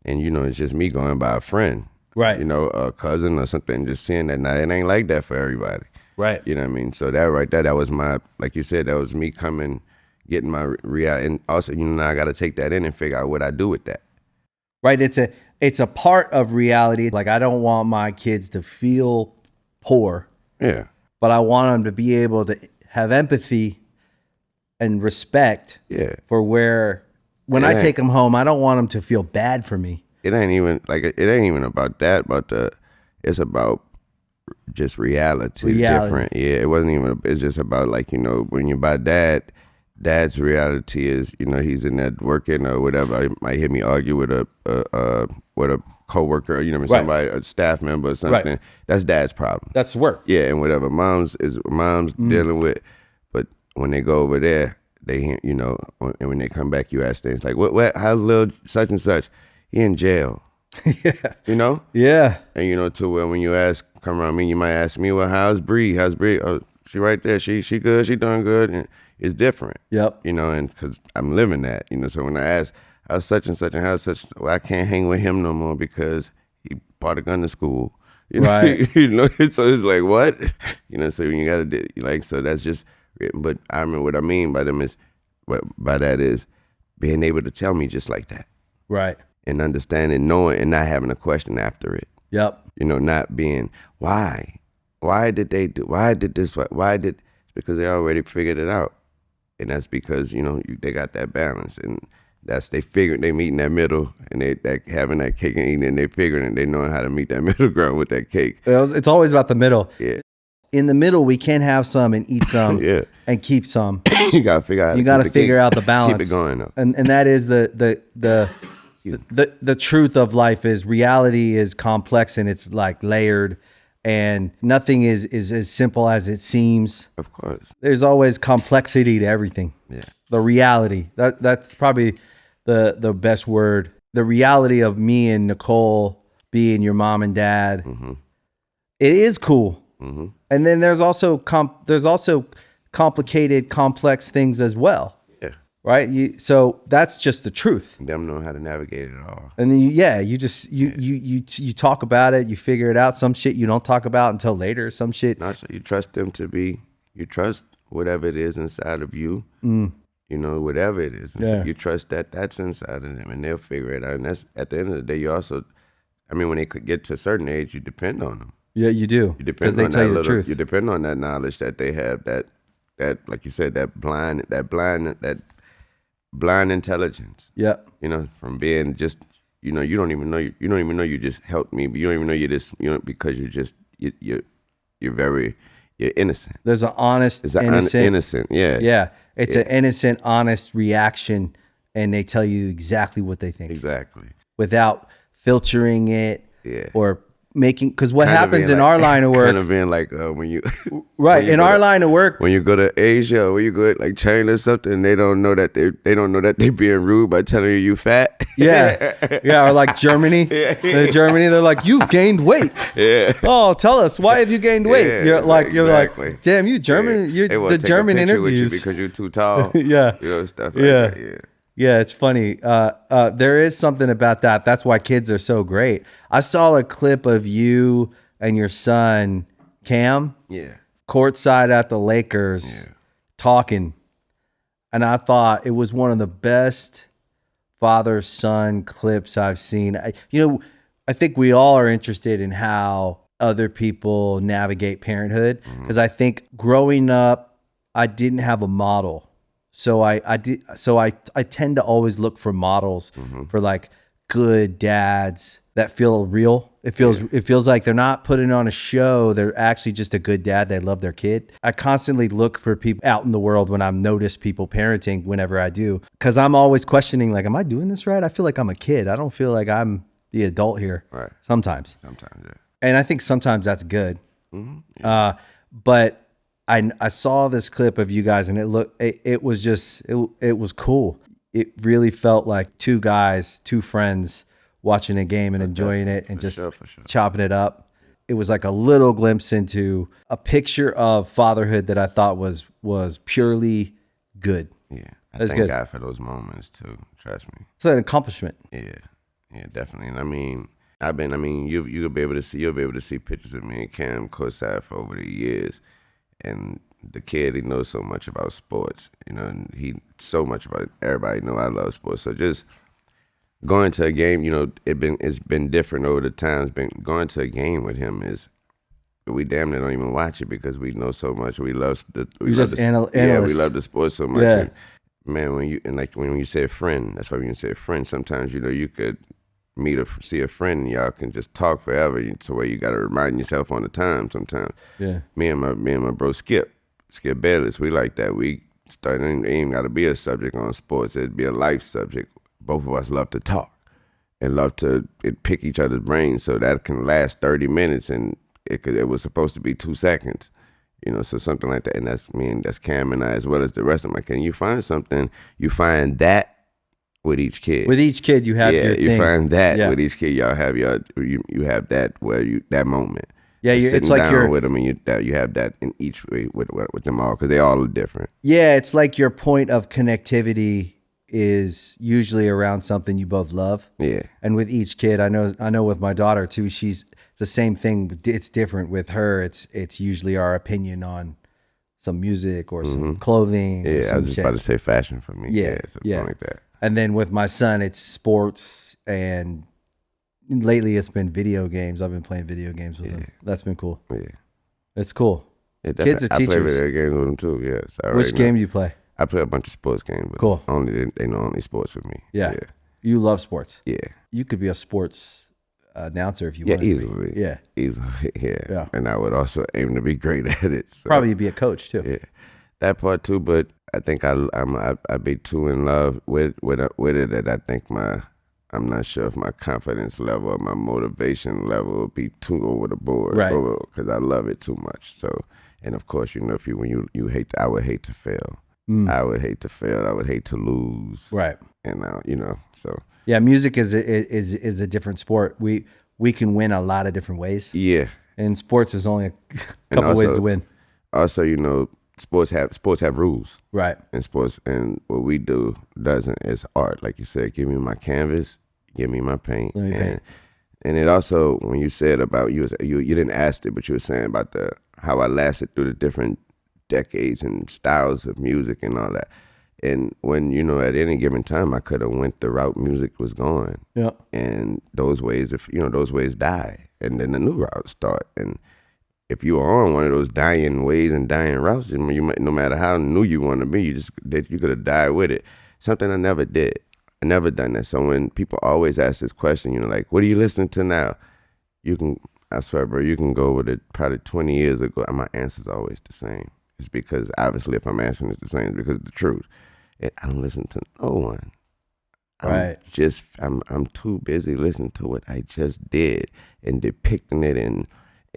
and it's just me going by a friend. Right. A cousin or something, just seeing that now it ain't like that for everybody. Right. You know what I mean? So that right there, that was my, like you said, that was me coming, getting my reality. And also, now I got to take that in and figure out what I do with that. Right. It's a part of reality. Like, I don't want my kids to feel poor. Yeah. But I want them to be able to have empathy and respect for when I take them home, I don't want them to feel bad for me. It ain't even about that, it's about just reality. Different. Yeah, it wasn't even. It's just about like, you know, when you're by dad's reality is, you know, he's in there working or whatever. He might hear me argue with a coworker, you know, Right. somebody, a staff member or something. Right. That's dad's problem. That's work. Yeah, and whatever mom's dealing with. But when they go over there, they, you know, and when they come back, you ask things like, what how's little such and such? He in jail. Yeah. You know? Yeah. And you know, to where when you come around me, you might ask me, well, how's Bree? Oh, she right there. She good. She doing good. And it's different. Yep. You know, and because I'm living that, you know, so when I ask, how's such and such and how's such, well, I can't hang with him no more because he brought a gun to school. You know, Right. you know, so it's like, what? You know, so you got to, like, so that's just, but I remember what I mean by them is, by that is being able to tell me just like that. Right. And understanding, knowing, and not having a question after it. Yep. You know, not being, why? Why did they do, why did this, it's because they already figured it out. And that's because, you know, they got that balance. And that's, they figured they meet in that middle, and they having that cake and eating, and they figuring and they knowing how to meet that middle ground with that cake. It's always about the middle. Yeah. In the middle, we can't have some and eat some Yeah. and keep some. You got to figure out. You got to figure out the balance. Keep it going though. And that is the truth of life. Is reality is complex and it's like layered, and nothing is as simple as it seems. Of course. There's always complexity to everything. Yeah. The reality. That's probably the best word. The reality of me and Nicole being your mom and dad. Mm-hmm. It is cool. Mm-hmm. And then there's also complicated, complex things as well. Yeah. Right? So that's just the truth. Them know how to navigate it all. And then you talk about it, you figure it out. Some shit you don't talk about until later. Some shit. Not so you trust them you trust whatever it is inside of you. You know, whatever it is. Yeah. You trust that's inside of them, and they'll figure it out. And that's, at the end of the day, you also, I mean, when they could get to a certain age, you depend on them. Yeah, you do. You depend they on tell that you the little, truth. you depend on that knowledge that they have, that like you said, that blind intelligence. Yeah. You know, from being just, you know, you don't even know you just helped me, but you don't even know you just, you know, because you're innocent. There's an honest, innocent, yeah. Yeah. It's an innocent, honest reaction, and they tell you exactly what they think. Exactly. Without filtering it or making, because what Kind of happens being in like- our line of work, Kind of being like when you right? when you In go our to- line of work, when you go to Asia or when you go to like China or something, they don't know that they being rude by telling you fat. yeah, or like Germany, they're like, you've gained weight. Yeah. Oh, tell us, why have you gained weight? Yeah, you're like, exactly. damn, you German, Yeah. They you're wanna the take a German picture with you interviews. because you're too tall. Yeah. You know, stuff like Yeah. that. Yeah. Yeah, it's funny. There is something about that. That's why kids are so great. I saw a clip of you and your son, Cam, Yeah. courtside at the Lakers talking. And I thought it was one of the best father-son clips I've seen. I think we all are interested in how other people navigate parenthood, because I think growing up, I didn't have a model. So I tend to always look for models for like good dads that feel real. It feels like they're not putting on a show. They're actually just a good dad. They love their kid. I constantly look for people out in the world when I notice people parenting whenever I do, because I'm always questioning, like, am I doing this right? I feel like I'm a kid. I don't feel like I'm the adult here. Right. Sometimes. Sometimes, yeah. And I think sometimes that's good. Yeah. But I saw this clip of you guys, and it was cool. It really felt like two friends watching a game and enjoying it and just for sure. chopping it up. It was like a little glimpse into a picture of fatherhood that I thought was purely good. Yeah. I That's thank good. God for those moments too. Trust me. It's an accomplishment. Yeah. Yeah, definitely. And I mean, you'll be able to see pictures of me and Cam courtside for over the years. And the kid, he knows so much about sports, you know, and he so much about it. Everybody know I love sports. So just going to a game, you know, it's been different over the times. Going to a game with him is, we damn near don't even watch it because we know so much. We love Analysts. we love the sport so much. Yeah. And, man, when you say friend, that's why when you say friend, sometimes, you know, you could see a friend and y'all can just talk forever. To where you got to remind yourself on the time sometimes. Yeah. Me and my bro Skip Bayless, we like that. We started. It ain't got to be a subject on sports. It'd be a life subject. Both of us love to talk and love to pick each other's brains, so that can last 30 minutes, and it was supposed to be 2 seconds. So something like that. And that's Cam and I, as well as the rest of them. Can you find something? You find that with each kid. With each kid, you have your thing. You find that with each kid. Y'all have you have that that moment. Yeah, it's like down with them, and you have that in each way with them all, because they all are different. Yeah, it's like your point of connectivity is usually around something you both love. Yeah. And with each kid, I know with my daughter too, it's the same thing, but it's different with her. It's usually our opinion on some music or some clothing. Yeah, or some I was just about to say fashion for me. Yeah, something like that. And then with my son, it's sports, and lately it's been video games. I've been playing video games with him. That's been cool. Yeah. It's cool. Yeah, Kids are teachers. I play video games with them too, yes. Which game do you play? I play a bunch of sports games, but cool. They know only sports with me. Yeah. You love sports. Yeah. You could be a sports announcer if you want. wanted Easily. To be. Yeah. Easily. Yeah. And I would also aim to be great at it. So. Probably be a coach too. Yeah. That part too, but I think I'd be too in love with it that I think I'm not sure if my confidence level or my motivation level will be too over the board, right? Because I love it too much. So, and of course, when you hate, I would hate to fail. I would hate to fail. I would hate to lose. Right. And so. Yeah, music is a different sport. We can win a lot of different ways. Yeah. And sports is only a couple ways to win. Also, sports have rules, right? And sports, and what we do doesn't. It's art, like you said. Give me my canvas, give me my paint, and it also, when you said about you didn't ask it, but you were saying about how I lasted through the different decades and styles of music and all that. And when at any given time, I could have went the route music was going, and those ways, those ways die, and then the new route start. And if you are on one of those dying ways and dying routes, you might, no matter how new you want to be, you could have died with it. Something I never did. I never done that. So when people always ask this question, like, what are you listening to now? I swear, bro, you can go with it probably 20 years ago, and my answer's always the same. It's because, obviously, if I'm answering it's the same, it's because of the truth. I don't listen to no one. I'm too busy listening to what I just did and depicting it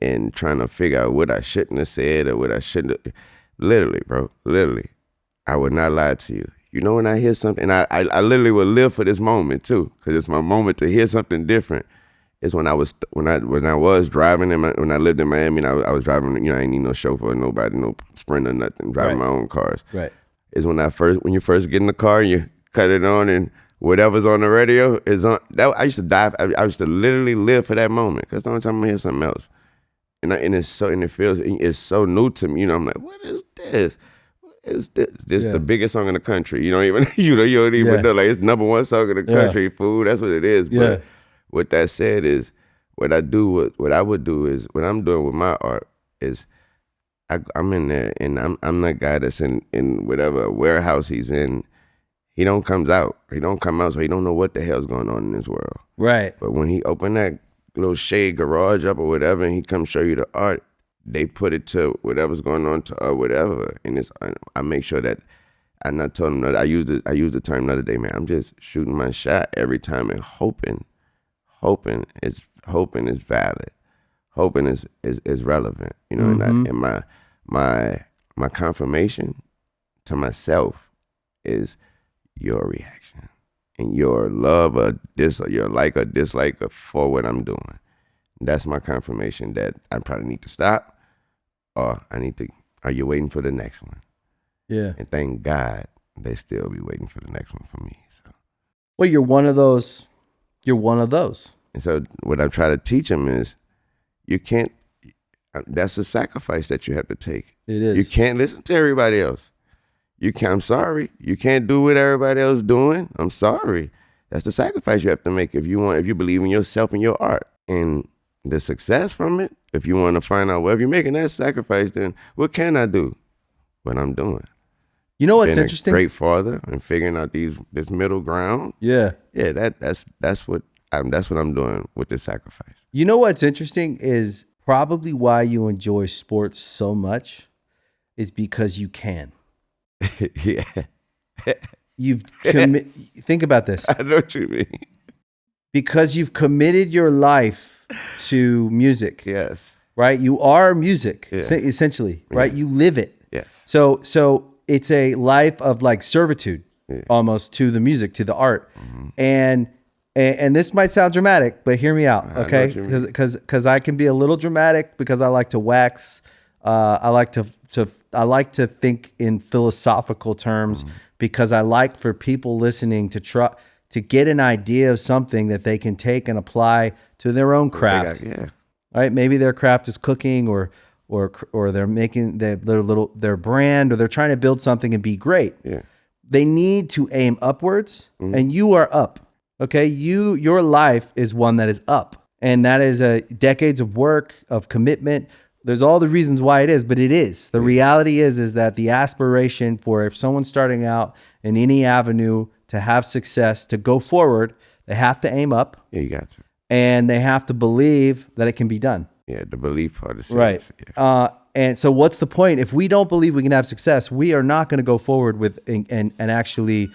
and trying to figure out what I shouldn't have said or what I shouldn't have. Literally, bro, I would not lie to you. When I hear something, I literally would live for this moment too, because it's my moment to hear something different. It's when I was driving when I lived in Miami, and I was driving. I ain't need no chauffeur, nobody, no Sprinter, nothing. Driving my own cars. Right. Is when you first get in the car and you cut it on, and whatever's on the radio is on. That I used to dive. I used to literally live for that moment, because the only time I hear something else, and it's so new to me. I'm like, what is this? Is this the biggest song in the country? You don't even know, like, it's number one song in the country. Food, that's what it is. But with that said, is what I would do is what I'm doing with my art is I'm in there, and I'm that guy that's in whatever warehouse he's in. He don't come out, so he don't know what the hell's going on in this world. Right. But when he open that little shade garage up or whatever, and he come show you the art, they put it to whatever's going on to whatever, and I make sure that I not told him that I used the term the other day, man. I'm just shooting my shot every time and hoping is valid, hoping is relevant, and my confirmation to myself is your reaction and your love or your like or dislike for what I'm doing. That's my confirmation that I probably need to stop, or are you waiting for the next one? Yeah. And thank God they still be waiting for the next one for me. So. Well, you're one of those. And so what I try to teach them is that's a sacrifice that you have to take. It is. You can't listen to everybody else. I'm sorry. You can't do what everybody else is doing. I'm sorry. That's the sacrifice you have to make if you believe in yourself and your art. And the success from it, if you want to find out, well, if you're making that sacrifice, then what can I do? What I'm doing. You know what's Being interesting? A great father and figuring out this middle ground. Yeah. Yeah, that's what That's what I'm doing with this sacrifice. You know what's interesting is probably why you enjoy sports so much is because you can. Yeah. Think about this. I know what you mean. Because you've committed your life to music. Yes. Right? You are music, Yeah. essentially, right? You live it. Yes. So it's a life of like servitude almost to the music, to the art. And this might sound dramatic, but hear me out, okay? Because I can be a little dramatic because I like to wax. I like to think in philosophical terms because I like for people listening to try to get an idea of something that they can take and apply to their own craft. Right? Maybe their craft is cooking or they're making their brand, or they're trying to build something and be great. Yeah. They need to aim upwards, and you are up. Okay? Your life is one that is up. And that is decades of work, of commitment. There's all the reasons why it is, but it is. The reality is that the aspiration for if someone's starting out in any avenue to have success, to go forward, they have to aim up. Yeah, you got to. And they have to believe that it can be done. Yeah, the belief part is right. Yeah. And so what's the point? If we don't believe we can have success, we are not going to go forward with and actually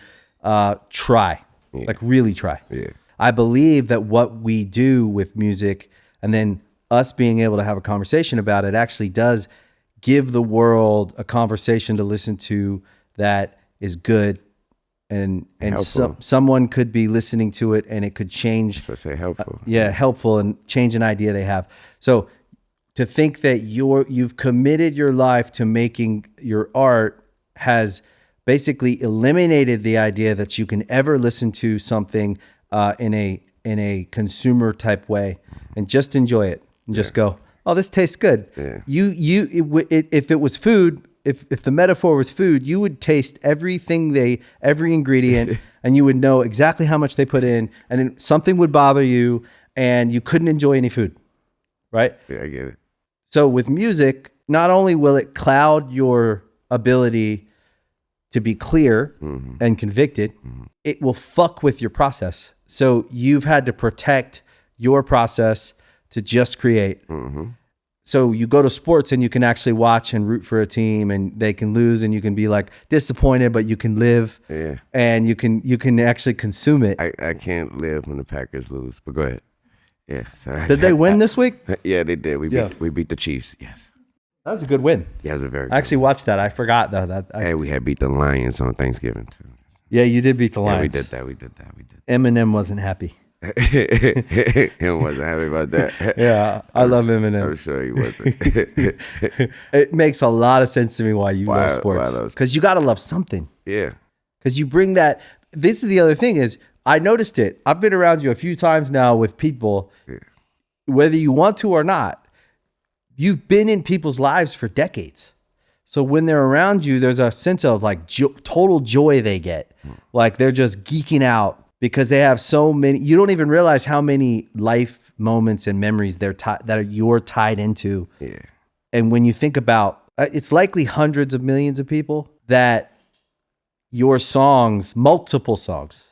try, like really try. Yeah. I believe that what we do with music and then us being able to have a conversation about it actually does give the world a conversation to listen to that is good. And someone could be listening to it and it could change. Let's say helpful. Helpful and change an idea they have. So to think that you've committed your life to making your art has basically eliminated the idea that you can ever listen to something in a consumer type way and just enjoy it and just go, oh, this tastes good. Yeah. If it was food, if the metaphor was food, you would taste every ingredient and you would know exactly how much they put in, and then something would bother you and you couldn't enjoy any food. Right? Yeah, I get it. So with music, not only will it cloud your ability to be clear and convicted, it will fuck with your process. So you've had to protect your process to just create. So you go to sports and you can actually watch and root for a team and they can lose and you can be like disappointed, but you can live and you can actually consume it. I can't live when the Packers lose, but go ahead. Yeah. So did they win this week? Yeah, they did. We beat the Chiefs. Yes. That was a good win. Yeah, it was a very good I actually watched that. I forgot though. And we had beat the Lions on Thanksgiving too. Yeah, you did beat the Lions. Yeah, we did that. Eminem wasn't happy. He wasn't happy about that. Yeah, I love Eminem. I'm sure he wasn't. It makes a lot of sense to me why you love sports. Because you got to love something. Yeah. Because you bring that. This is the other thing is, I noticed it. I've been around you a few times now with people, whether you want to or not, you've been in people's lives for decades. So when they're around you, there's a sense of like total joy they get. Like they're just geeking out because they have so many, you don't even realize how many life moments and memories you're tied into. Yeah. And when you think about, it's likely hundreds of millions of people that your songs, multiple songs,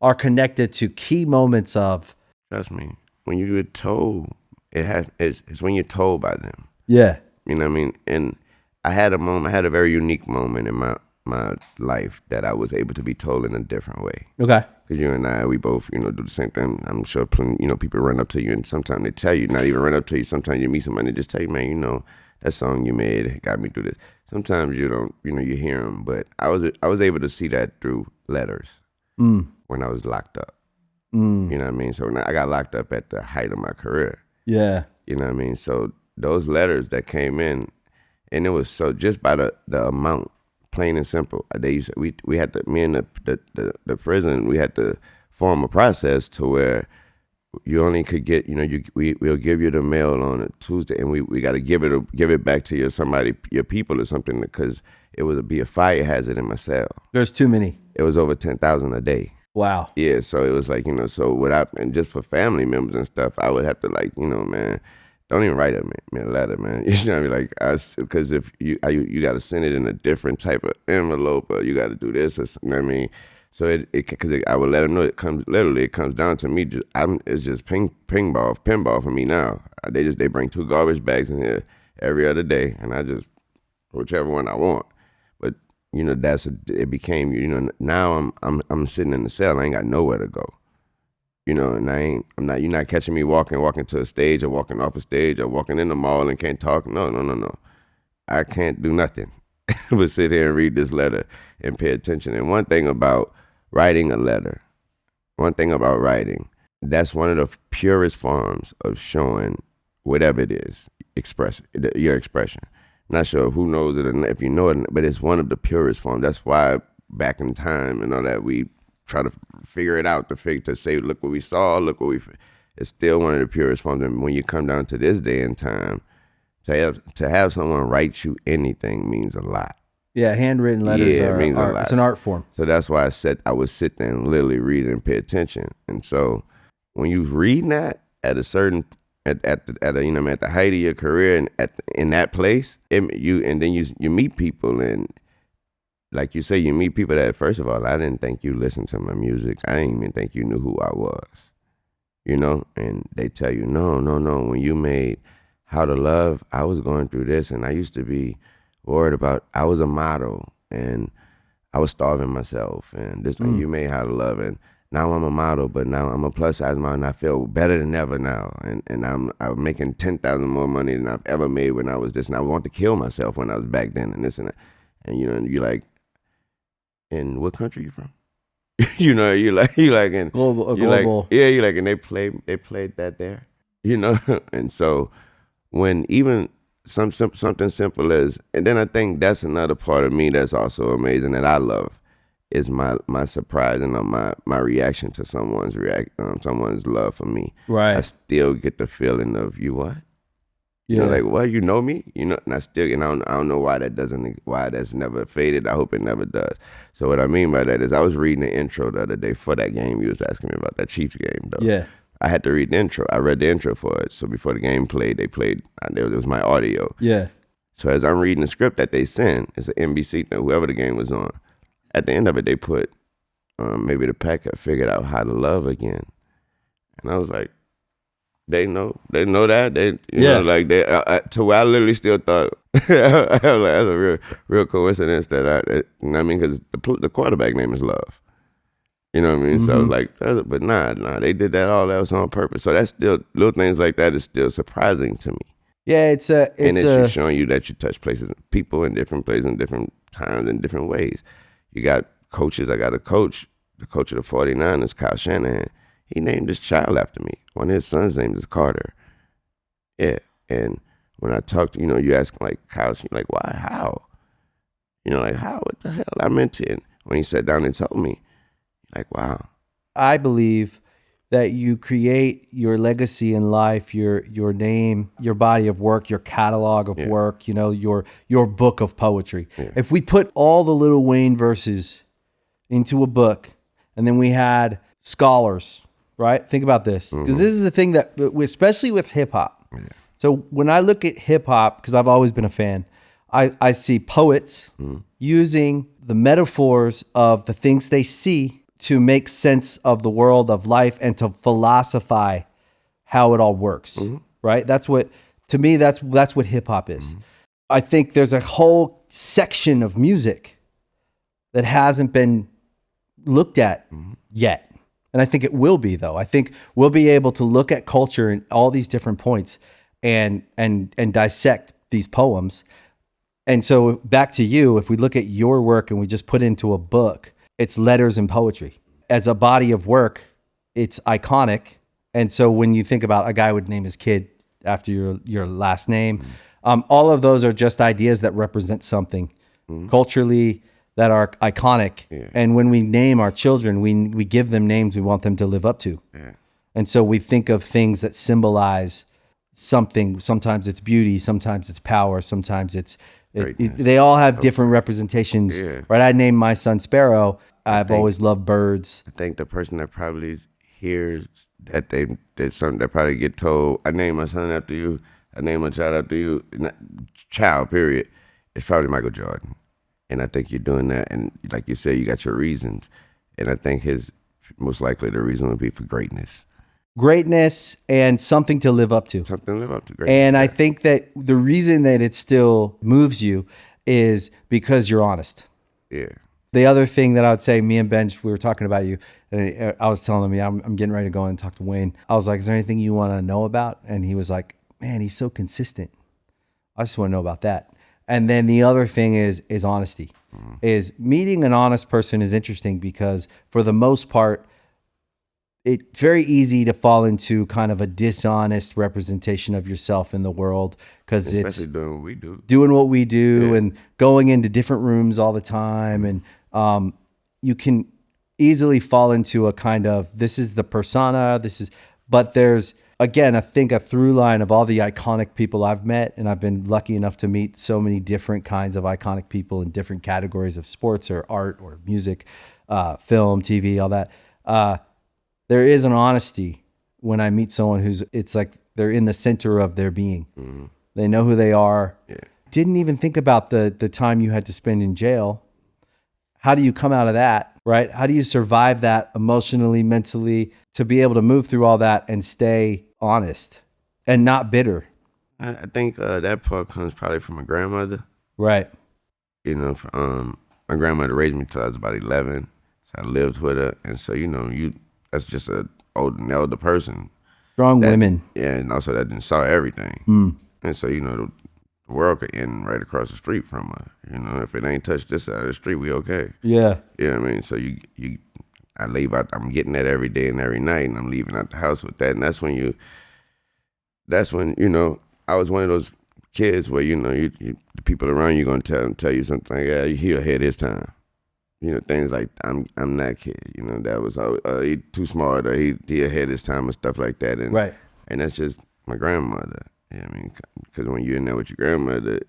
are connected to key moments of. Trust me, when you were told, it's when you're told by them. Yeah. You know what I mean? And I had a very unique moment in my life that I was able to be told in a different way. Okay. Because you and I, we both, do the same thing. I'm sure, people run up to you and sometimes they tell you, not even run up to you. Sometimes you meet somebody and they just tell you, man, that song you made got me through this. Sometimes you don't, you hear them, but I was able to see that through letters when I was locked up. You know what I mean? So when I got locked up at the height of my career. Yeah. You know what I mean? So those letters that came in, and it was so just by the amount, plain and simple. We had to, me and the prison, we had to form a process to where you only could get, we'll give you the mail on a Tuesday, and we got to give it back to your people or something, because it would be a fire hazard in my cell. There's too many. It was over 10,000 a day. Wow. Yeah, so it was like, so without, and just for family members and stuff, I would have to man, don't even write me a letter, man. You know what I mean? Like, because if you got to send it in a different type of envelope, or you got to do this, or something, I mean? So because I would let them know it comes down to me. It's just pinball for me now. They bring 2 garbage bags in here every other day, and I just whichever one I want. But it became now I'm sitting in the cell. I ain't got nowhere to go. And you're not catching me walking to a stage or walking off a stage or walking in the mall and can't talk. No. I can't do nothing but sit here and read this letter and pay attention. And one thing about writing a letter, that's one of the purest forms of showing whatever it is, your expression. Not sure who knows it or if you know it, but it's one of the purest forms. That's why back in time and all that, we try to figure it out to say, look what we saw, it's still one of the purest forms. And when you come down to this day and time, to have someone write you anything means a lot. Yeah, handwritten letters means a lot. It's an art form. So that's why I would sit there and literally read it and pay attention. And so when you read that at a certain at the height of your career and in that place, you meet people, and like you say, you meet people that, first of all, I didn't think you listened to my music. I didn't even think you knew who I was, and they tell you, no. When you made How to Love, I was going through this, and I used to be worried about, I was a model, and I was starving myself, and this, and you made How to Love, and now I'm a model, but now I'm a plus size model, and I feel better than ever now, and I'm making 10,000 more money than I've ever made when I was this, and I wanted to kill myself when I was back then, and this and that, and you're like, in what country you from? you like in global. You're like, and they played that there, and so when even something simple as, and then I think that's another part of me that's also amazing that I love, is my surprise and my reaction to someone's love for me. Right. I still get the feeling of, you what? Yeah. Like, what, you know me? And I don't know why that's never faded. I hope it never does. So what I mean by that is, I was reading the intro the other day for that game you was asking me about, that Chiefs game though. Yeah. I had to read the intro. I read the intro for it. So before the game played, it was my audio. Yeah. So as I'm reading the script that they sent, it's an NBC thing, whoever the game was on. At the end of it, they put, maybe the Packer figured out how to love again. And I was like, they know that. To where I literally still thought, I was like, that's a real coincidence that because the quarterback name is Love. You know what I mean? Mm-hmm. So I was like, but nah, they did that was on purpose. So that's still, little things like that is still surprising to me. Yeah, it's just showing you that you touch people in different places, in different times, in different ways. You got coaches. I got a coach, the coach of the 49ers, Kyle Shanahan. He named his child after me. One of his sons' names is Carter. Yeah, and when I talked, you ask like Kyle, like, why, how? Like, how, what the hell? I meant it. And when he sat down and told me, like, wow. I believe that you create your legacy in life, your name, your body of work, your catalog of work, your book of poetry. Yeah. If we put all the Lil Wayne verses into a book, and then we had scholars, right? Think about this, because this is the thing that, especially with hip hop. Yeah. So when I look at hip hop, because I've always been a fan, I see poets using the metaphors of the things they see to make sense of the world of life and to philosophize how it all works, right? That's what, to me, that's what hip hop is. I think there's a whole section of music that hasn't been looked at yet. And I think it will be, though. I think we'll be able to look at culture in all these different points and dissect these poems. And so back to you, if we look at your work and we just put it into a book, it's letters and poetry. As a body of work, it's iconic. And so when you think about a guy would name his kid after your last name, all of those are just ideas that represent something culturally that are iconic. Yeah. And when we name our children, we give them names we want them to live up to. Yeah. And so we think of things that symbolize something. Sometimes it's beauty, sometimes it's power, sometimes they all have different representations, right? I named my son Sparrow. I've always loved birds. I think the person that probably hears that they did something, that probably get told, I named my son after you, I named my child after you, child, period, it's probably Michael Jordan. And I think you're doing that, and like you said, you got your reasons. And I think his most likely the reason would be for greatness. Greatness and something to live up to. Something to live up to. Greatness. And I think that the reason that it still moves you is because you're honest. Yeah. The other thing that I would say, me and Benj, we were talking about you, and I was telling him, I'm getting ready to go and talk to Wayne. I was like, is there anything you want to know about? And he was like, man, he's so consistent. I just want to know about that. And then the other thing is honesty. Is meeting an honest person is interesting because for the most part, it's very easy to fall into kind of a dishonest representation of yourself in the world because it's doing what we do, and going into different rooms all the time. And you can easily fall into a kind of, this is the persona, but there's, again, I think a through line of all the iconic people I've met, and I've been lucky enough to meet so many different kinds of iconic people in different categories of sports or art or music, film, TV, all that. There is an honesty when I meet someone it's like they're in the center of their being. Mm-hmm. They know who they are. Yeah. Didn't even think about the time you had to spend in jail. How do you come out of that, right? How do you survive that emotionally, mentally, to be able to move through all that and stay honest and not bitter? I think that part comes probably from my grandmother. Right. You know, my grandmother raised me till I was about 11. So I lived with her. And so, that's just an elder person. Strong women. Yeah, and also that didn't saw everything. And so, the world could end right across the street from her. If it ain't touched this side of the street, we okay. Yeah. You know what I mean? So I leave out, I'm getting that every day and every night, and I'm leaving out the house with that. And that's when I was one of those kids where, the people around you going to tell you something like, yeah, he'll ahead his time. Things like, I'm that kid, that was, he too smart, or he ahead his time and stuff like that. And, right. And that's just my grandmother. You know what I mean? Because when you're in there with your grandmother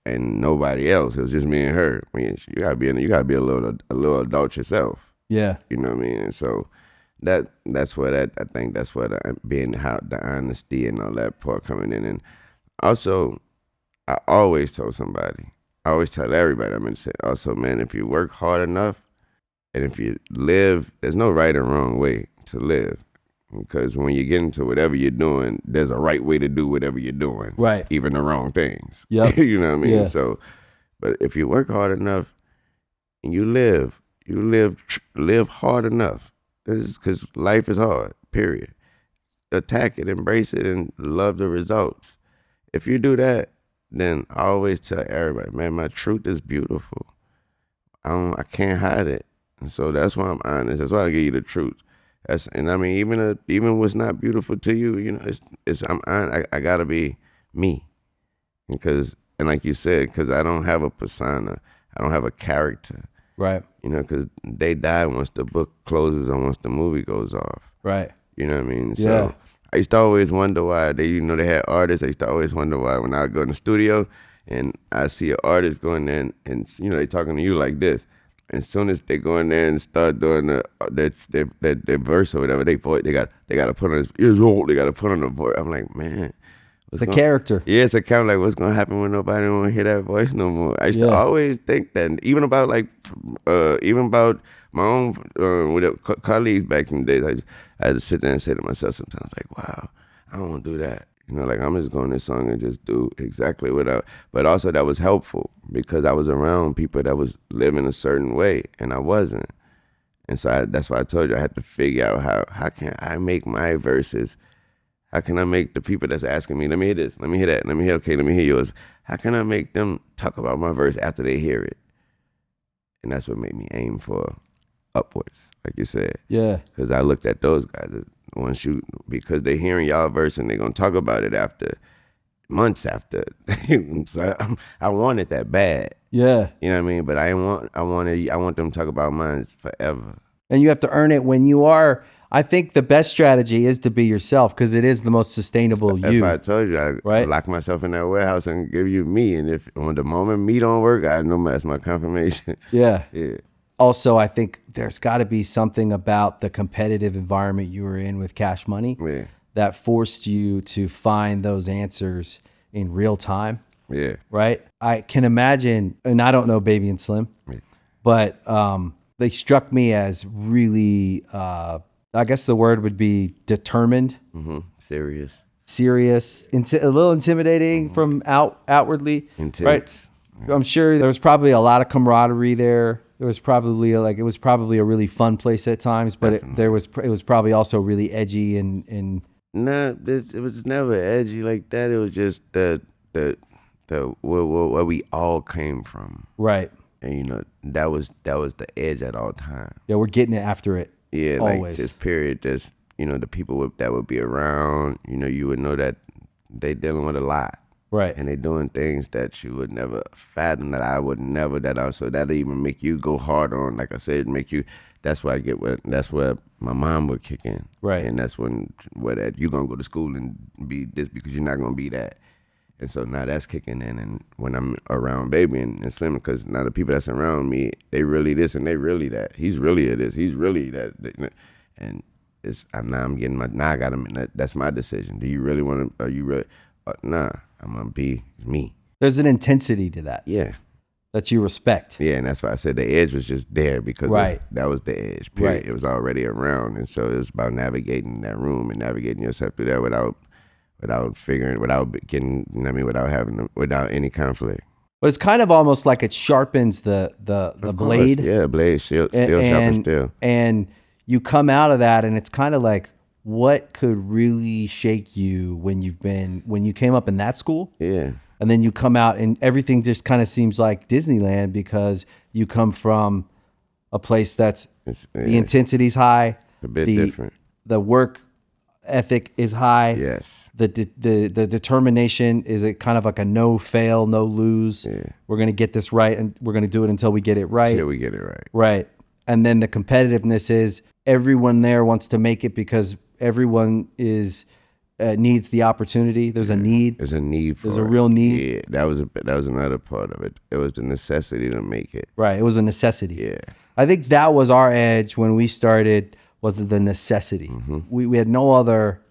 and nobody else, it was just me and her. You gotta be a little adult yourself. Yeah. You know what I mean? And so that's what I think that's what being the honesty and all that part coming in. And also, I always told somebody, I always tell everybody, I'm gonna say also, man, if you work hard enough and if you live, there's no right or wrong way to live. Because when you get into whatever you're doing, there's a right way to do whatever you're doing. Right. Even the wrong things. Yep. You know what I mean? Yeah. So, but if you work hard enough and you live hard enough, because life is hard, period. Attack it, embrace it, and love the results. If you do that, then I always tell everybody, man, my truth is beautiful. I can't hide it. And so that's why I'm honest. That's why I give you the truth. Even what's not beautiful to you, I gotta be me, and like you said, because I don't have a persona, I don't have a character, right? Because they die once the book closes or once the movie goes off, right? You know what I mean? Yeah. So I used to always wonder why they had artists. I used to always wonder why when I would go in the studio and I see an artist going in and they talking to you like this. And as soon as they go in there and start doing their verse or whatever, they got to put on his ears old. They got to put on the voice. I'm like, man, it's a character. Yeah, it's a kind of like what's gonna happen when nobody don't want to hear that voice no more. I used to always think that, even about my own with colleagues back in the days. I had to sit there and say to myself sometimes, like, wow, I don't want to do that. Like, I'm just going this song and just do exactly what but also that was helpful because I was around people that was living a certain way and I wasn't. And so that's why I told you I had to figure out how can I make my verses, how can I make the people that's asking me, let me hear this, let me hear that, let me hear yours. How can I make them talk about my verse after they hear it? And that's what made me aim for upwards, like you said. Yeah. Because I looked at those guys because they hearing y'all verse and they're gonna talk about it months after. So I wanted that bad. Yeah. You know what I mean? But I want them to talk about mine forever. And you have to earn it when you are. I think the best strategy is to be yourself because it is the most sustainable That's why I told you I lock myself in that warehouse and give you me. And if on the moment me don't work, I know that's my confirmation. Yeah. Yeah. Also, I think there's got to be something about the competitive environment you were in with Cash Money that forced you to find those answers in real time. Yeah. Right? I can imagine, and I don't know Baby and Slim, but they struck me as really, I guess the word would be determined, Serious. serious, a little intimidating from outwardly. Intense. Right? I'm sure there was probably a lot of camaraderie there. It was probably a really fun place at times, but it was probably also really edgy and No, it was never edgy like that. It was just the where we all came from. right. And you know, that was the edge at all times. Yeah, we're getting it after it. Yeah, always. like just period. Just, you know, the people that would be around, you know, you would know that they dealing with a lot. Right. And they doing things that you would never fathom, that I would never, so that'll even make you go hard on, like I said, that's why that's where my mom would kick in. Right. And that's where that you gonna go to school and be this because you're not gonna be that. And so now that's kicking in, and when I'm around Baby and Slim, because now the people that's around me, they really this and they really that. He's really a this, he's really that, and I'm getting now I got him. That's my decision. Do you really want to? Are you really? Nah, I'm gonna be me. There's an intensity to that. Yeah. That you respect. Yeah, and that's why I said the edge was just there because that was the edge. Period. Right. It was already around, and so it was about navigating that room and navigating yourself through there without without any conflict. But it's kind of almost like it sharpens the blade. Yeah, the blade still sharp still. And you come out of that, and it's kind of like, what could really shake you when you came up in that school? Yeah. And then you come out and everything just kind of seems like Disneyland because you come from a place that's the intensity's high. It's a bit different. The work ethic is high. Yes. The determination is a kind of like a no fail, no lose. Yeah. We're going to get this right, and we're going to do it until we get it right. Until we get it right. Right. And then the competitiveness is everyone there wants to make it because everyone needs the opportunity. There's a need. There's a need for it. There's a real need. Yeah, that was another part of it. It was the necessity to make it. Right. It was a necessity. Yeah. I think that was our edge when we started, was the necessity. Mm-hmm. We had no other,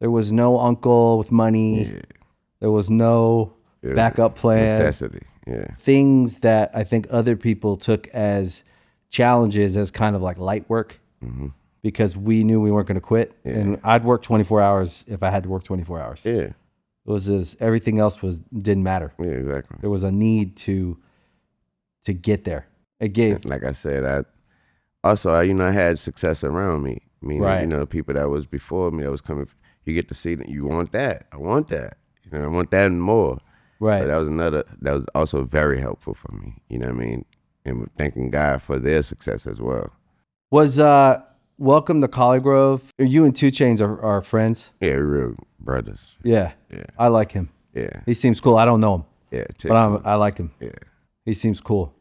there was no uncle with money. Yeah. There was no backup plan. Necessity. Yeah. Things that I think other people took as challenges as kind of like light work. Mm-hmm. Because we knew we weren't going to quit, and I'd work 24 hours if I had to work 24 hours. Yeah, it was everything else didn't matter. Yeah, exactly. There was a need to get there. It gave, like I said, I had success around me. Meaning, right. You know, people that was before me that was coming. You get to see that you want that. I want that. You know, I want that and more. Right. But that was also very helpful for me. You know what I mean? And thanking God for their success as well. Was Welcome to Collie Grove. You and 2 Chainz are friends? Yeah, real brothers. Yeah. Yeah. I like him. Yeah. He seems cool. I don't know him. Yeah. But I like him. Yeah. He seems cool.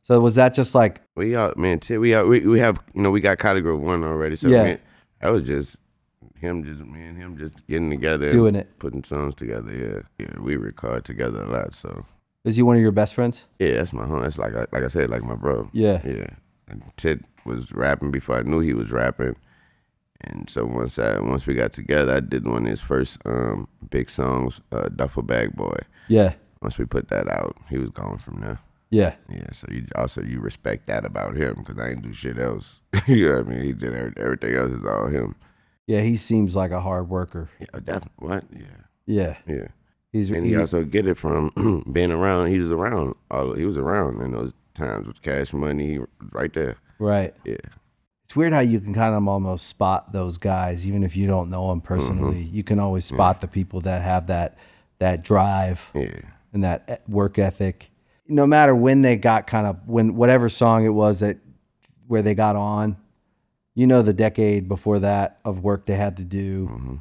So was that just like... We have, we have, you know, we got Collie Grove 1 already. So that was just me and him just getting together. Doing it. Putting songs together, yeah. Yeah, we record together a lot, so. Is he one of your best friends? Yeah, that's my home. That's like I said, like my bro. Yeah. Yeah. And Ted was rapping before I knew he was rapping. And so once we got together, I did one of his first big songs, Duffel Bag Boy. Yeah. Once we put that out, he was gone from there. Yeah. Yeah, so you respect that about him because I ain't do shit else. You know what I mean? He did everything else is all him. Yeah, he seems like a hard worker. Yeah, definitely. What? Yeah. Yeah. Yeah. He also get it from being around. He was around in those times with Cash Money right there. Right. Yeah. It's weird how you can kind of almost spot those guys, even if you don't know them personally. Mm-hmm. You can always spot the people that have that drive and that work ethic. No matter when they got whatever song it was where they got on, you know, the decade before that of work they had to do. Mm-hmm.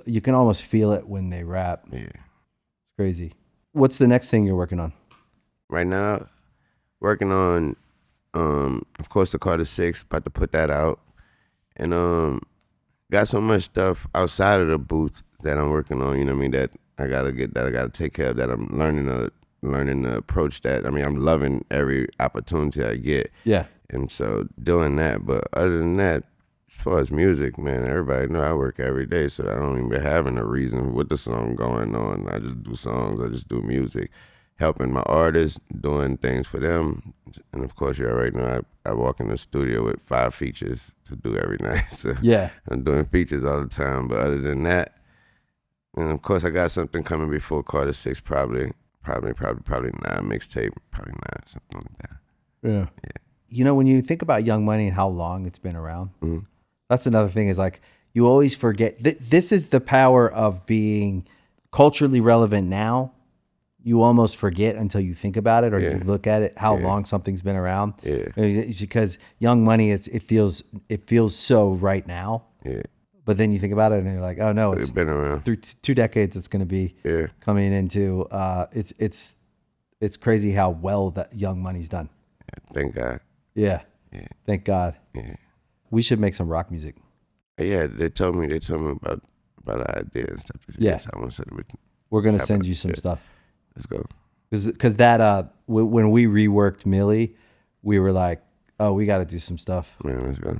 You can almost feel it when they rap. Yeah. It's crazy. What's the next thing you're working on? Right now, working on, of course, the Carter 6, about to put that out. And got so much stuff outside of the booth that I'm working on, you know what I mean, that I gotta take care of, that I'm learning to approach that. I mean, I'm loving every opportunity I get. Yeah. And so doing that, but other than that, as far as music, man, everybody know I work every day, so I don't even be having a reason with the song going on. I just do songs, I just do music. helping my artists, doing things for them. And of course, you already know I walk in the studio with 5 features to do every night. So Yeah. I'm doing features all the time. But other than that, and of course, I got something coming before Carter 6, probably not mixtape, probably not, something like that. Yeah. You know, when you think about Young Money and how long it's been around, that's another thing is like, you always forget this is the power of being culturally relevant now. You almost forget until you think about it or you look at it, how long something's been around. Yeah. It's because Young Money it feels so right now. Yeah. But then you think about it and you're like, oh no, it's been around through 2 decades. It's going to be coming into. It's crazy how well that Young Money's done. Thank God. Yeah. Thank God. Yeah. We should make some rock music. Yeah, they told me about the idea and stuff. Yeah. I want to set everything. We're gonna send you some stuff. Let's go. Because that when we reworked Millie, we were like, oh, we got to do some stuff. Man, let's go.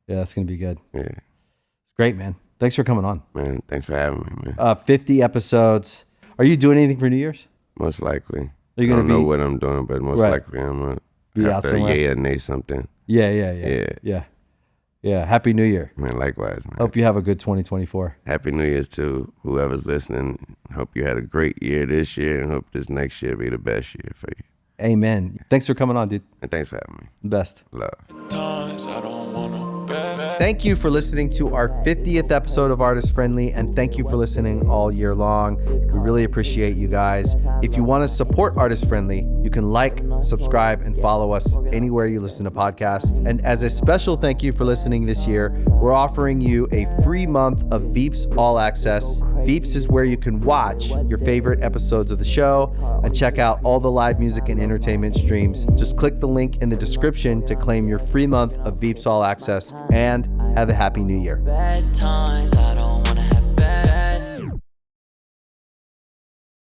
Yeah, that's gonna be good. Yeah. It's great, man. Thanks for coming on. Man, thanks for having me, man. 50 episodes. Are you doing anything for New Year's? Most likely. Are you gonna I don't know what I'm doing, but most likely I'm gonna be have out to somewhere? yay or nay something. Yeah. Happy New Year. Man, likewise, man. Hope you have a good 2024. Happy New Year's to whoever's listening. Hope you had a great year this year and hope this next year be the best year for you. Amen. Thanks for coming on, dude. And thanks for having me. Best. Love. Times I don't wanna bet. Thank you for listening to our 50th episode of Artist Friendly, and thank you for listening all year long. We really appreciate you guys. If you want to support Artist Friendly, you can like, subscribe, and follow us anywhere you listen to podcasts. And as a special thank you for listening this year, we're offering you a free month of Veeps All Access. Veeps is where you can watch your favorite episodes of the show and check out all the live music and entertainment streams. Just click the link in the description to claim your free month of Veeps All Access, and have a happy new year. Bad times I don't